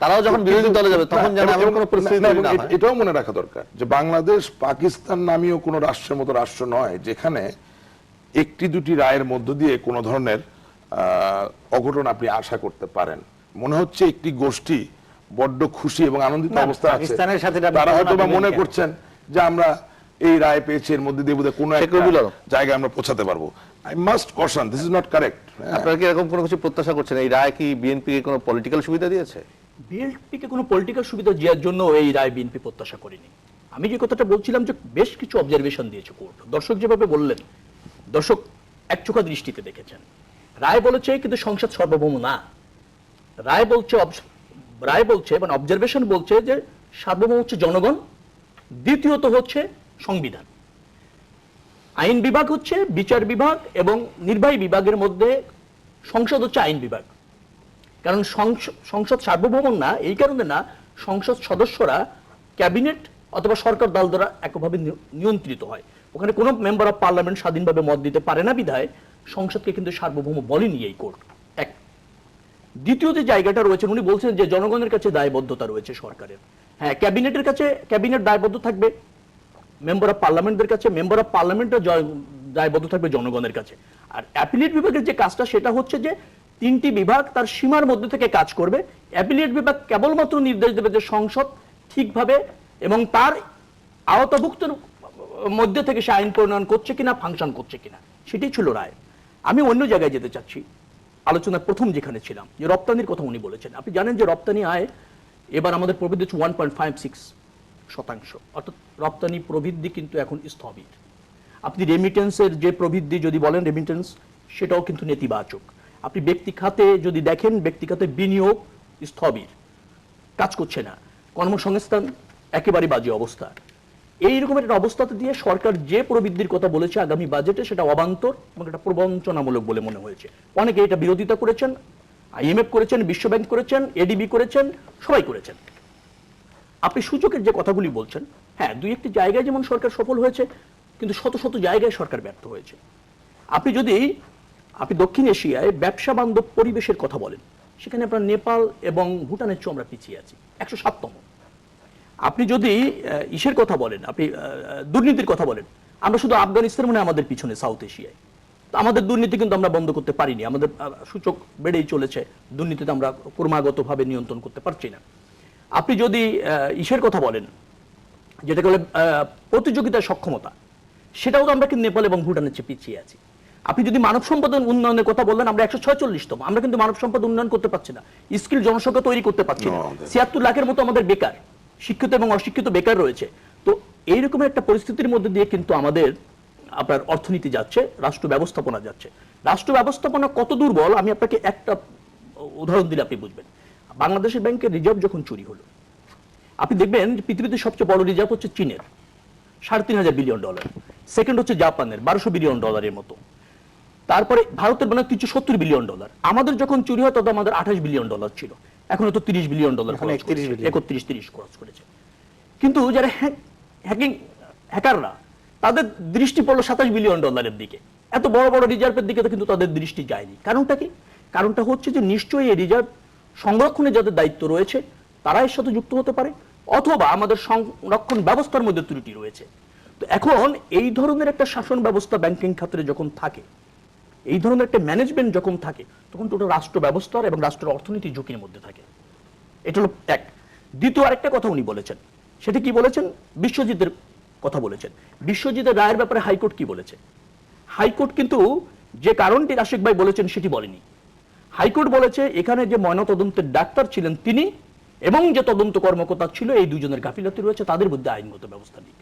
Speaker 1: তারাও যখন বিরোধী দলে যাবে তখন যেন এমন কোনো পরিস্থিতি না হয়।
Speaker 3: এটাও মনে রাখা দরকার যে বাংলাদেশ পাকিস্তান নামীয় কোনো রাষ্ট্রের মতো রাষ্ট্র নয় যেখানে একটি দুটি রায়ের মধ্য দিয়ে কোনো ধরনের অঘটন আপনি আশা করতে পারেন। মনে হচ্ছে একটি গোষ্ঠী বড্ড খুশি এবং আনন্দিত অবস্থা আছে, তারা হয়তো বা মনে করছেন যে আমরা এই রায় পেয়েছি, এর মধ্যে দিয়ে বোধহয় কোনো একটা জায়গায় আমরা পৌঁছাতে পারবো। I must caution, this is not correct.
Speaker 1: আপনারা কি এরকম কোনো কিছু প্রত্যাশা করছেন? এই রায় কি বিএনপি কে কোনো পলিটিক্যাল সুবিধা দিয়েছে?
Speaker 2: বিএনপি কে কোনো পলিটিক্যাল সুবিধা দেওয়ার জন্য এই রায় বিএনপি প্রত্যাশা করেনি। আমি যে কথাটা বলছিলাম যে বেশ কিছু অবজারভেশন দিয়েছে কোর্ট। দর্শক যেভাবে বললেন, দর্শক একচোখা দৃষ্টিতে দেখেছেন। রায় বলেছে কিন্তু সংসদ সার্বভৌম না। রায় বলছে এবং অবজারভেশন বলছে যে সার্বভৌম হচ্ছে জনগণ, দ্বিতীয়ত হচ্ছে সংবিধান। আইন বিভাগ হচ্ছে বিচার বিভাগ এবং নির্বাহী বিভাগের মধ্যে সংসদ হচ্ছে আইন বিভাগ। কারণ সংসদ সার্বভৌম না, এই কারণে না, সংসদ সদস্যরা ক্যাবিনেট অথবা সরকার দল দ্বারা একভাবে নিয়ন্ত্রিত হয়। ওখানে কোনো মেম্বার অফ পার্লামেন্ট স্বাধীনভাবে মত দিতে পারে না বিধায় সংসদকে কিন্তু সার্বভৌম বলেনি এই কোর্ট। এক। দ্বিতীয় যে জায়গাটা রয়েছে, উনি বলছেন যে জনগণের কাছে দায়বদ্ধতা রয়েছে সরকারের। হ্যাঁ, ক্যাবিনেটের কাছে ক্যাবিনেট দায়বদ্ধ থাকবে, মেম্বার অফ পার্লামেন্টের কাছে মেম্বার অফ পার্লামেন্টের দায়বদ্ধ থাকবে জনগণের কাছে। আর অ্যাপিলেট বিভাগের যে কাজটা সেটা হচ্ছে যে তিনটি বিভাগ তার সীমার মধ্যে থেকে কাজ করবে। অ্যাপিলেট বিভাগ কেবলমাত্র নির্দেশ দেবে যে সংসদ ঠিকভাবে এবং তার আওতাভুক্ত মধ্যে থেকে সে আইন প্রণয়ন করছে কিনা, ফাংশন করছে কিনা, সেটাই ছিল রায়। আমি অন্য জায়গায় যেতে চাচ্ছি, আলোচনার প্রথম যেখানে ছিলাম, যে রপ্তানির কথা উনি বলেছেন। আপনি জানেন যে রপ্তানি আয় এবার আমাদের প্রবৃদ্ধি হচ্ছে 1.56%, অর্থাৎ রপ্তানি প্রবৃদ্ধি কিন্তু এখন স্থবির। আপনি রেমিটেন্সের যে প্রবৃদ্ধি যদি বলেন, রেমিটেন্স সেটাও কিন্তু নেতিবাচক। আপনি ব্যক্তি খাতে যদি দেখেন, ব্যক্তি খাতে বিনিয়োগ স্থবির, কাজ করছে না, কর্মসংস্থান একেবারে বাজে অবস্থা। এই রকমের একটা অবস্থাতে দিয়ে সরকার যে প্রবৃদ্ধির কথা বলেছে আগামী বাজেটে, সেটা অবান্তর এবং এটা প্রবঞ্চনামূলক বলে মনে হয়েছে। অনেকে এটা বিরোধিতা করেছেন, IMF করেছেন, বিশ্বব্যাংক করেছেন, ADB করেছেন, সবাই করেছেন। আপনি সূচকের যে কথাগুলি বলছেন, হ্যাঁ, দুই একটি জায়গায় যেমন সরকার সফল হয়েছে, কিন্তু শত শত জায়গায় সরকার ব্যর্থ হয়েছে। আপনি দক্ষিণ এশিয়ায় ব্যবসা বান্ধব পরিবেশের কথা বলেন, সেখানে আপনার নেপাল এবং ভুটানের চেয়ে আমরা পিছিয়ে আছি, 107তম। আপনি যদি ইসের কথা বলেন, আপনি দুর্নীতির কথা বলেন, আমরা শুধু আফগানিস্তান মনে আমাদের পিছনে সাউথ এশিয়ায়। তো আমাদের দুর্নীতি কিন্তু আমরা বন্ধ করতে পারিনি, আমাদের সূচক বেড়েই চলেছে, দুর্নীতিতে আমরা ক্রমাগতভাবে নিয়ন্ত্রণ করতে পারছি না। আপনি যদি ইসের কথা বলেন, যেটাকে বলে প্রতিযোগিতার সক্ষমতা, সেটাও তো আমরা কিন্তু নেপাল এবং ভুটানের চেয়ে পিছিয়ে আছি। আপনি যদি মানব সম্পদ উন্নয়নের কথা বললেন, আমরা 146তম, আমরা কিন্তু মানব সম্পদ উন্নয়ন করতে পারছি না, স্কিল জনসংখ্যা তৈরি করতে পারছি না। 76 লাখের মতো আমাদের বেকার, শিক্ষিত এবং অশিক্ষিত বেকার রয়েছে। তো এইরকম একটা পরিস্থিতির মধ্যে দিয়ে কিন্তু আমাদের আপনার অর্থনীতি যাচ্ছে, রাষ্ট্র ব্যবস্থাপনা যাচ্ছে। রাষ্ট্র ব্যবস্থাপনা কত দুর্বল আমি আপনাকে একটা উদাহরণ দিলে আপনি বুঝবেন। বাংলাদেশের ব্যাংকের রিজার্ভ যখন চুরি হলো, আপনি দেখবেন পৃথিবীতে সবচেয়ে বড় রিজার্ভ হচ্ছে চীনের, $3,500 বিলিয়ন। সেকেন্ড হচ্ছে জাপানের, $1,200 বিলিয়ন মতো। তারপরে ভারতের মানে $370 বিলিয়ন। আমাদের যখন চুরি হয় তখন আমাদের $28 বিলিয়ন ছিল, এখন তো $30 বিলিয়ন, 31-30 খরচ করেছে। কিন্তু যারা হ্যাকাররা, তাদের দৃষ্টি পড়লো $27 বিলিয়ন দিকে। এত বড় বড় রিজার্ভের দিকে কিন্তু তাদের দৃষ্টি যায়নি। কারণটা কি? কারণটা হচ্ছে যে নিশ্চয়ই এই রিজার্ভ সংরক্ষণে যাদের দায়িত্ব রয়েছে তারা এর সাথে যুক্ত হতে পারে, অথবা আমাদের সংরক্ষণ ব্যবস্থার মধ্যে ত্রুটি রয়েছে। তো এখন এই ধরনের একটা শাসন ব্যবস্থা ব্যাংকিং খাতে যখন থাকে, এই ধরনের একটা ম্যানেজমেন্ট যখন থাকে, তখন টোটাল রাষ্ট্র ব্যবস্থার এবং রাষ্ট্রের অর্থনীতি ঝুঁকির মধ্যে থাকে। এটা হলো এক। দ্বিতীয় আরেকটা কথা উনি বলেছেন, সেটা কি বলেছেন? বিশ্বজিতের কথা বলেছেন। বিশ্বজিতের রায়ের ব্যাপারে হাইকোর্ট কি বলেছে? হাইকোর্ট কিন্তু যে কারণটি আশিক ভাই বলেছেন সেটি বলেনি। হাইকোর্ট বলেছে এখানে যে ময়নাতদন্তের ডাক্তার ছিলেন তিনি এবং যে তদন্ত কর্মকর্তা ছিল, এই দুজনের গাফিলতি রয়েছে, তাদের মধ্যে আইনগত ব্যবস্থা নিক।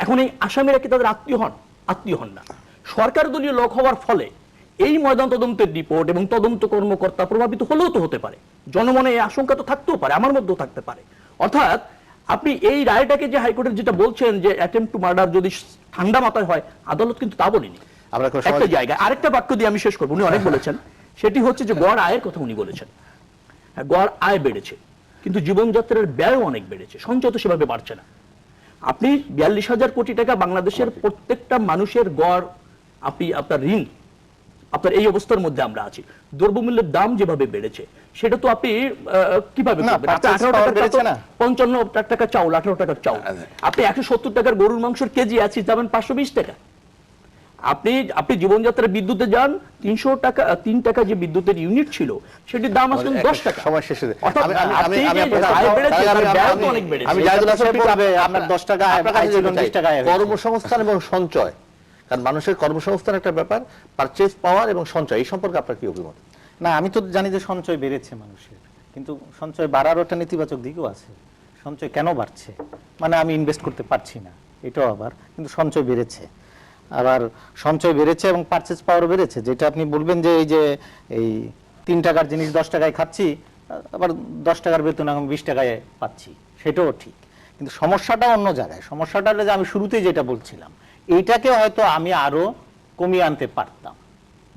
Speaker 2: এখন এই আসামিরা কি তাদের আত্মীয় হন? আত্মীয় হন না। সরকার দলীয় লোক হওয়ার ফলে এই ময়দান তদন্তের রিপোর্ট এবং তদন্ত কর্মকর্তা প্রভাবিত হলেও তো হতে পারে, জনমনে এই আশঙ্কা তো থাকতেও পারে, আমার মধ্যেও থাকতে পারে। অর্থাৎ আপনি এই রায়টাকে যে হাইকোর্টের যেটা বলছেন যে অ্যাটেম্প টু মার্ডার যদি ঠান্ডা মাথায় হয়, আদালত কিন্তু তা বলেনি। একটা জায়গায় আরেকটা বাক্য দিয়ে আমি শেষ করবো, উনি অনেক বলেছেন, সেটি হচ্ছে যে গড় আয়ের কথা উনি বলেছেন। গড় আয় বেড়েছে, কিন্তু জীবনযাত্রার ব্যয় অনেক বেড়েছে, সঞ্চয় তো সেভাবে বাড়ছে না। আপনি 42,000 কোটি টাকা বাংলাদেশের প্রত্যেকটা মানুষের গড়, আপনার ঋণ, আপনার এই অবস্থার মধ্যে আমরা আছি। দ্রব্যমূল্যের দাম যেভাবে বেড়েছে, সেটা তো আপনি কিভাবে করবেন? 55 টাকা চাউল, 18 টাকার চাউল, আপনি 170 টাকার গরুর মাংসের কেজি আছে, যাবেন 520 টাকা। আপনি জীবনযাত্রার বিদ্যুতে যান, 3 টাকা যে বিদ্যুতের ইউনিট ছিল, সেটির দাম আসলে 10 টাকা।
Speaker 1: সময় শেষে কর্মসংস্থান এবং সঞ্চয়, কারণ মানুষের কর্মসংস্থান একটা ব্যাপার, পারচেজ পাওয়ার এবং সঞ্চয়, এই সম্পর্কে আপনার কি অভিমত?
Speaker 5: না, আমি তো জানি যে সঞ্চয় বেড়েছে মানুষের, কিন্তু সঞ্চয় বাড়ারও একটা নেতিবাচক দিকও আছে। সঞ্চয় কেন বাড়ছে? মানে আমি ইনভেস্ট করতে পারছি না, এটাও আবার, কিন্তু সঞ্চয় বেড়েছে। আবার সঞ্চয় বেড়েছে এবং পারচেজ পাওয়ারও বেড়েছে। যেটা আপনি বলবেন যে এই 3 টাকার জিনিস 10 টাকায় খাচ্ছি, আবার 10 টাকার বেতন এখন 20 টাকায় পাচ্ছি, সেটাও ঠিক। কিন্তু সমস্যাটা অন্য জায়গায়। সমস্যাটা হলো যে আমি শুরুতেই যেটা বলছিলাম, এইটাকে হয়তো আমি আরো কমিয়ে আনতে পারতাম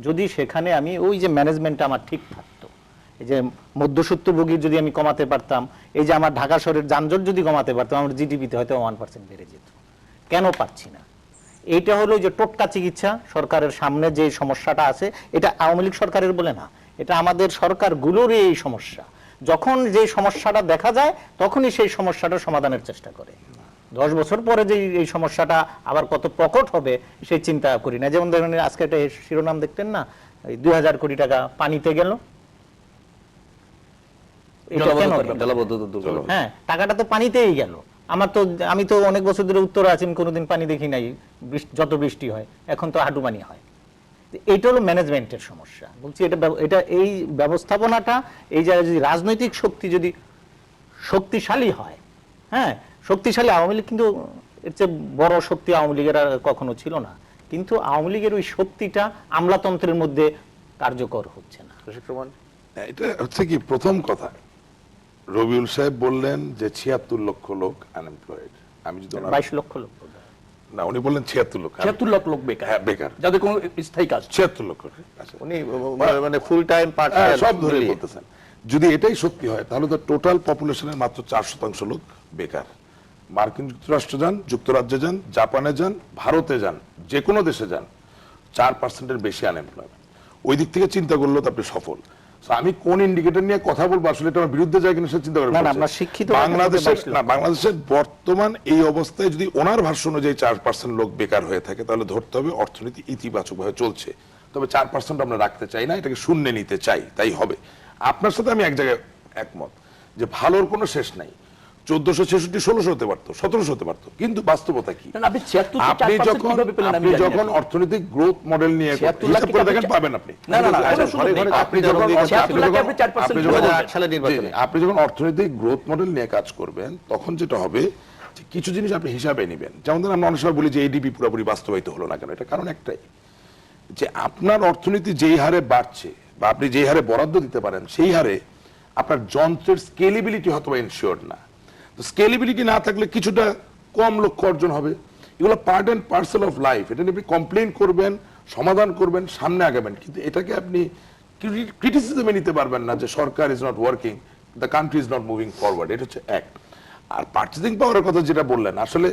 Speaker 5: যদি সেখানে আমি ওই যে ম্যানেজমেন্টটা আমার ঠিক থাকতো। এই যে মধ্যস্বত্বভোগী যদি আমি কমাতে পারতাম, এই যে আমার ঢাকা শহরের যানজট যদি কমাতে পারতাম, আমার জিডিপিতে হয়তো 1% বেড়ে যেত। কেন পারছি না? এইটা হলো যে টোটকা চিকিৎসা। সরকারের সামনে যে সমস্যাটা আছে, এটা আওয়ামী লীগ সরকারের বলে না, এটা আমাদের সরকারগুলোর এই সমস্যা। যখন যে সমস্যাটা দেখা যায় তখনই সেই সমস্যাটা সমাধানের চেষ্টা করে। 10 বছর পরে যে এই সমস্যাটা আবার কত প্রকট হবে সেই চিন্তা করি না। যেমন ধরেন আজকে একটা শিরোনাম দেখতেন না, 2000 কোটি টাকা পানিতে গেল। এটা কেন গেল?
Speaker 1: জলাবদ্ধতা দূর করা।
Speaker 5: হ্যাঁ, টাকাটা তো পানিতেই গেল। আমি তো অনেক বছর ধরে উত্তরে আছি, আমি কোনোদিন পানি দেখি নাই। যত বৃষ্টি হয় এখন তো হাঁটু পানি হয়। এইটা হলো ম্যানেজমেন্টের সমস্যা। বলছি এটা এই ব্যবস্থাপনাটা, এই জায়গায় যদি রাজনৈতিক শক্তি যদি শক্তিশালী হয়, হ্যাঁ, শক্তিশালী আওয়ামী লীগ কিন্তু এর চেয়ে বড় শক্তি আওয়ামী লীগের আর কখনো ছিল না, কিন্তু আওয়ামী লীগের ওই শক্তিটা আমলাতন্ত্রের মধ্যে কার্যকর হচ্ছে না।
Speaker 3: এটা হচ্ছে কি, প্রথম কথা রবিউল সাহেব বললেন যে 76 লক্ষ লোক আনএমপ্লয়েড। আমি যদি
Speaker 5: 22 লক্ষ লোক,
Speaker 3: না, উনি বললেন 76 লক্ষ।
Speaker 2: 76 লক্ষ লোক বেকার,
Speaker 3: হ্যাঁ, বেকার,
Speaker 2: যাদের কোনো স্থায়ী কাজ।
Speaker 3: 76 লক্ষ। আচ্ছা,
Speaker 1: উনি মানে ফুল টাইম পার্ট
Speaker 3: সব ধরে বলতেছেন। যদি এটাই সত্যি হয় তাহলে তো টোটাল পপুলেশনের মাত্র 4% লোক বেকার। মার্কিন যুক্তরাষ্ট্র যান, যুক্তরাজ্যে যান, জাপানে যান, ভারতে যান, যে কোনো দেশে যান, 4%-এর বেশি আনএমপ্লয়মেন্ট। ওই দিক থেকে চিন্তা করলেও তো আপনি সফল। আমি কোন ইন্ডিকেটর নিয়ে কথা বলবো আসলে এটা আমার বিরুদ্ধে যায় কিনা সেটা চিন্তা করে বাংলাদেশের বর্তমান এই অবস্থায় যদি ওনার ভাষ্য অনুযায়ী 4% লোক বেকার হয়ে থাকে তাহলে ধরতে হবে অর্থনীতি ইতিবাচক ভাবে চলছে। তবে 4% আমরা রাখতে চাই না, এটাকে শূন্যে নিতে চাই, তাই হবে। আপনার সাথে আমি এক জায়গায় একমত যে ভালোর কোনো শেষ নাই। 1466 1600 হতে পারতো, 1700 হতে পারতো, কিন্তু বাস্তবতা কি? আপনি যখন অর্থনৈতিক গ্রোথ মডেল নিয়ে হিসাব করে দেখেন পাবেন আপনি। আপনি যখন অর্থনৈতিক গ্রোথ মডেল নিয়ে কাজ করবেন তখন যেটা হবে কিছু জিনিস আপনি হিসাবে নেবেন। যেমন ধরেন আমরা অনেক সময় বলি যে এডিপি পুরোপুরি বাস্তবায়িত হলো না কেন, এটা কারণ একটাই যে আপনার অর্থনীতি যেই হারে বাড়ছে বা আপনি যেই হারে বরাদ্দ দিতে পারেন সেই হারে আপনার যন্ত্রের স্কেলেবিলিটি হয়তো ইনশিওরড না। স্কেলেবিলিটি না থাকলে কিছুটা কম লক্ষ্য অর্জন হবে। এগুলো part and parcel of life. এটা নিয়ে আপনি কমপ্লেন করবেন, সমাধান করবেন, সামনে আগাবেন, কিন্তু এটাকে আপনি ক্রিটিসিজমে নিতে পারবেন না যে সরকার is not working, the country is not moving forward. এটা হচ্ছে এক। আর পার্চেসিং পাওয়ারের কথা যেটা বললেন, আসলে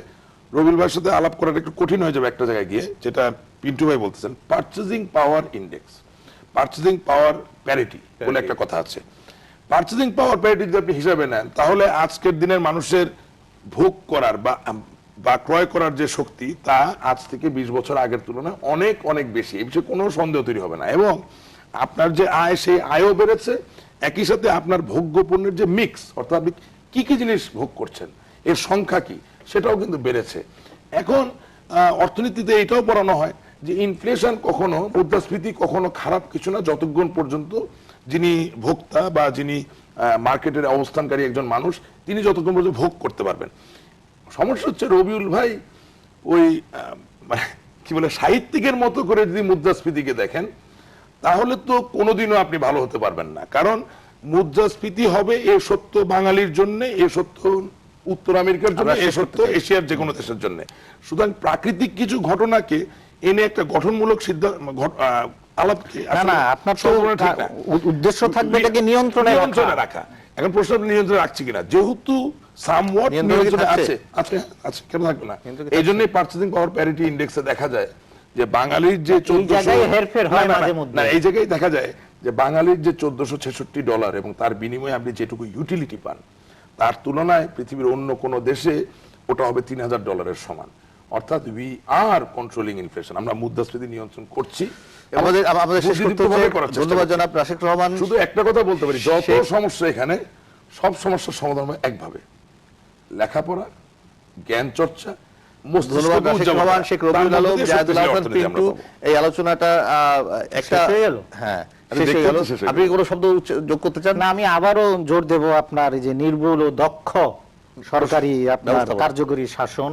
Speaker 3: রবিউল ভাইয়ের সাথে আলাপ করাটা একটু কঠিন হয়ে যাবে একটা জায়গায় গিয়ে, যেটা পিন্টু ভাই বলতেছেন পার্চেসিং পাওয়ার ইন্ডেক্স, পার্চেসিং পাওয়ার প্যারিটি বলে একটা কথা আছে। পার্চেসিং পাওয়ার প্যারিটি যদি আপনি হিসাবে নেন তাহলে আজকের দিনের মানুষের ভোগ করার বা ক্রয় করার যে শক্তি তা আজ থেকে 20 বছর আগের তুলনায় অনেক অনেক বেশি। এই বিষয়ে কোনো সন্দেহ তৈরি হবে না। এবং আপনার যে আয়, সেই আয়ও বেড়েছে, একই সাথে আপনার ভোগ্য পণ্যের যে মিক্স, অর্থাৎ আপনি কি কি জিনিস ভোগ করছেন, এর সংখ্যা কি, সেটাও কিন্তু বেড়েছে। এখন অর্থনীতিতে এটাও পড়ানো হয় যে ইনফ্লেশন কখনো, মুদ্রাস্ফীতি কখনো খারাপ কিছু না যতক্ষণ পর্যন্ত যিনি ভোক্তা বা যিনি মার্কেটের অবস্থানকারী একজন মানুষ তিনি যতক্ষণ পর্যন্ত ভোগ করতে পারবেন। সমস্যা হচ্ছে রবিউল ভাই ওই কি বলে সাহিত্যিকের মতো করে যদি মুদ্রাস্ফীতিকে দেখেন তাহলে তো কোনোদিনও আপনি ভালো হতে পারবেন না। কারণ মুদ্রাস্ফীতি হবে এ সত্য বাঙালির জন্য, এ সত্য উত্তর আমেরিকার জন্য, এ সত্য এশিয়ার যে কোনো দেশের জন্য। সুতরাং প্রাকৃতিক কিছু ঘটনাকে এনে একটা গঠনমূলক সিদ্ধান্ত
Speaker 5: উদ্দেশ্য থাকবে এটাকে নিয়ন্ত্রণে
Speaker 3: রাখা। এখন প্রশ্ন নিয়ন্ত্রণে রাখছি কিনা, যেহেতু সামওয়াট নিয়ন্ত্রণে আছে, কেন থাকবে না? এই জন্যই পার্চেসিং পাওয়ার প্যারিটি ইন্ডেক্সে দেখা যায় যে বাঙালির যে এই জায়গায় দেখা যায় যে বাঙালির যে $1466 এবং তার বিনিময়ে আপনি যেটুকু ইউটিলিটি পান তার তুলনায় পৃথিবীর অন্য কোন দেশে ওটা হবে $3000 সমান। অর্থাৎ উই আর কন্ট্রোলিং ইনফ্লেশন, আমরা মুদ্রাস্ফীতি নিয়ন্ত্রণ করছি।
Speaker 1: ধন্যবাদ জনাব রাশেক রহমান।
Speaker 3: শুধু একটা কথা বলতে পারি, যত সমস্যা এখানে সব সমস্যার সমাধান হয় একভাবে, লেখাপড়া, জ্ঞান চর্চা।
Speaker 1: ধন্যবাদ রাশেক রহমান, শেখ রবিউল আলম, জাহিদুল হাসান পিন্টু। এই আলোচনাটা একটা হ্যাঁ শেষ হয়ে গেল। আপনি কোনো শব্দ যোগ করতে চান?
Speaker 5: না, আমি আবারও জোর দেব আপনার এই যে নির্ভুল ও দক্ষ সরকারি আপনার কার্যকরী শাসন,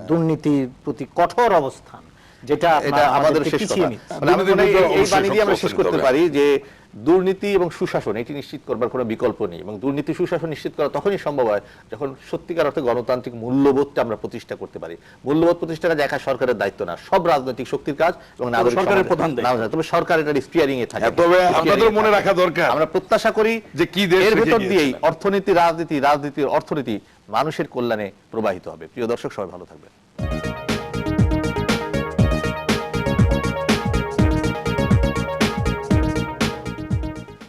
Speaker 5: দুর্নীতির প্রতি কঠোর অবস্থান, যেটা
Speaker 1: এটা আমাদের শেষ
Speaker 5: পিছিয়ে
Speaker 1: কথা।
Speaker 5: নিচ্ছে।
Speaker 1: মানে আমি মনে হয় এই বাণী দিয়ে আমরা শেষ করতে
Speaker 3: অবশ্যই
Speaker 1: পারি যে দুর্নীতি এবং সুশাসন এটি নিশ্চিত করবার কোনো বিকল্প নেই, এবং দুর্নীতি সুশাসন নিশ্চিত করা তখনই সম্ভব হয় যখন সত্যিকার অর্থে গণতান্ত্রিক মূল্যবোধটা আমরা প্রতিষ্ঠা করতে পারি। মূল্যবোধ প্রতিষ্ঠা কাজ একা সরকারের দায়িত্ব না, সব রাজনৈতিক শক্তির কাজ এবং নাগরিক
Speaker 2: সরকারের
Speaker 1: সমাজের
Speaker 2: প্রধান দায়িত্ব।
Speaker 1: তবে সরকার এটা স্টিয়ারিং এ থাকে।
Speaker 3: তবে
Speaker 1: steering
Speaker 3: আপনাদের
Speaker 1: এ
Speaker 3: মনে
Speaker 1: থাকে।
Speaker 3: রাখা দরকার
Speaker 1: আমরা প্রত্যাশা করি
Speaker 3: যে কি দেশ
Speaker 1: এর
Speaker 3: রেখে
Speaker 1: ভেতর দিয়েই
Speaker 3: গিয়েছিলেন।
Speaker 1: অর্থনীতি রাজনীতির অর্থনীতি মানুষের কল্যাণে প্রবাহিত হবে। প্রিয় দর্শক, সবাই ভালো থাকবেন।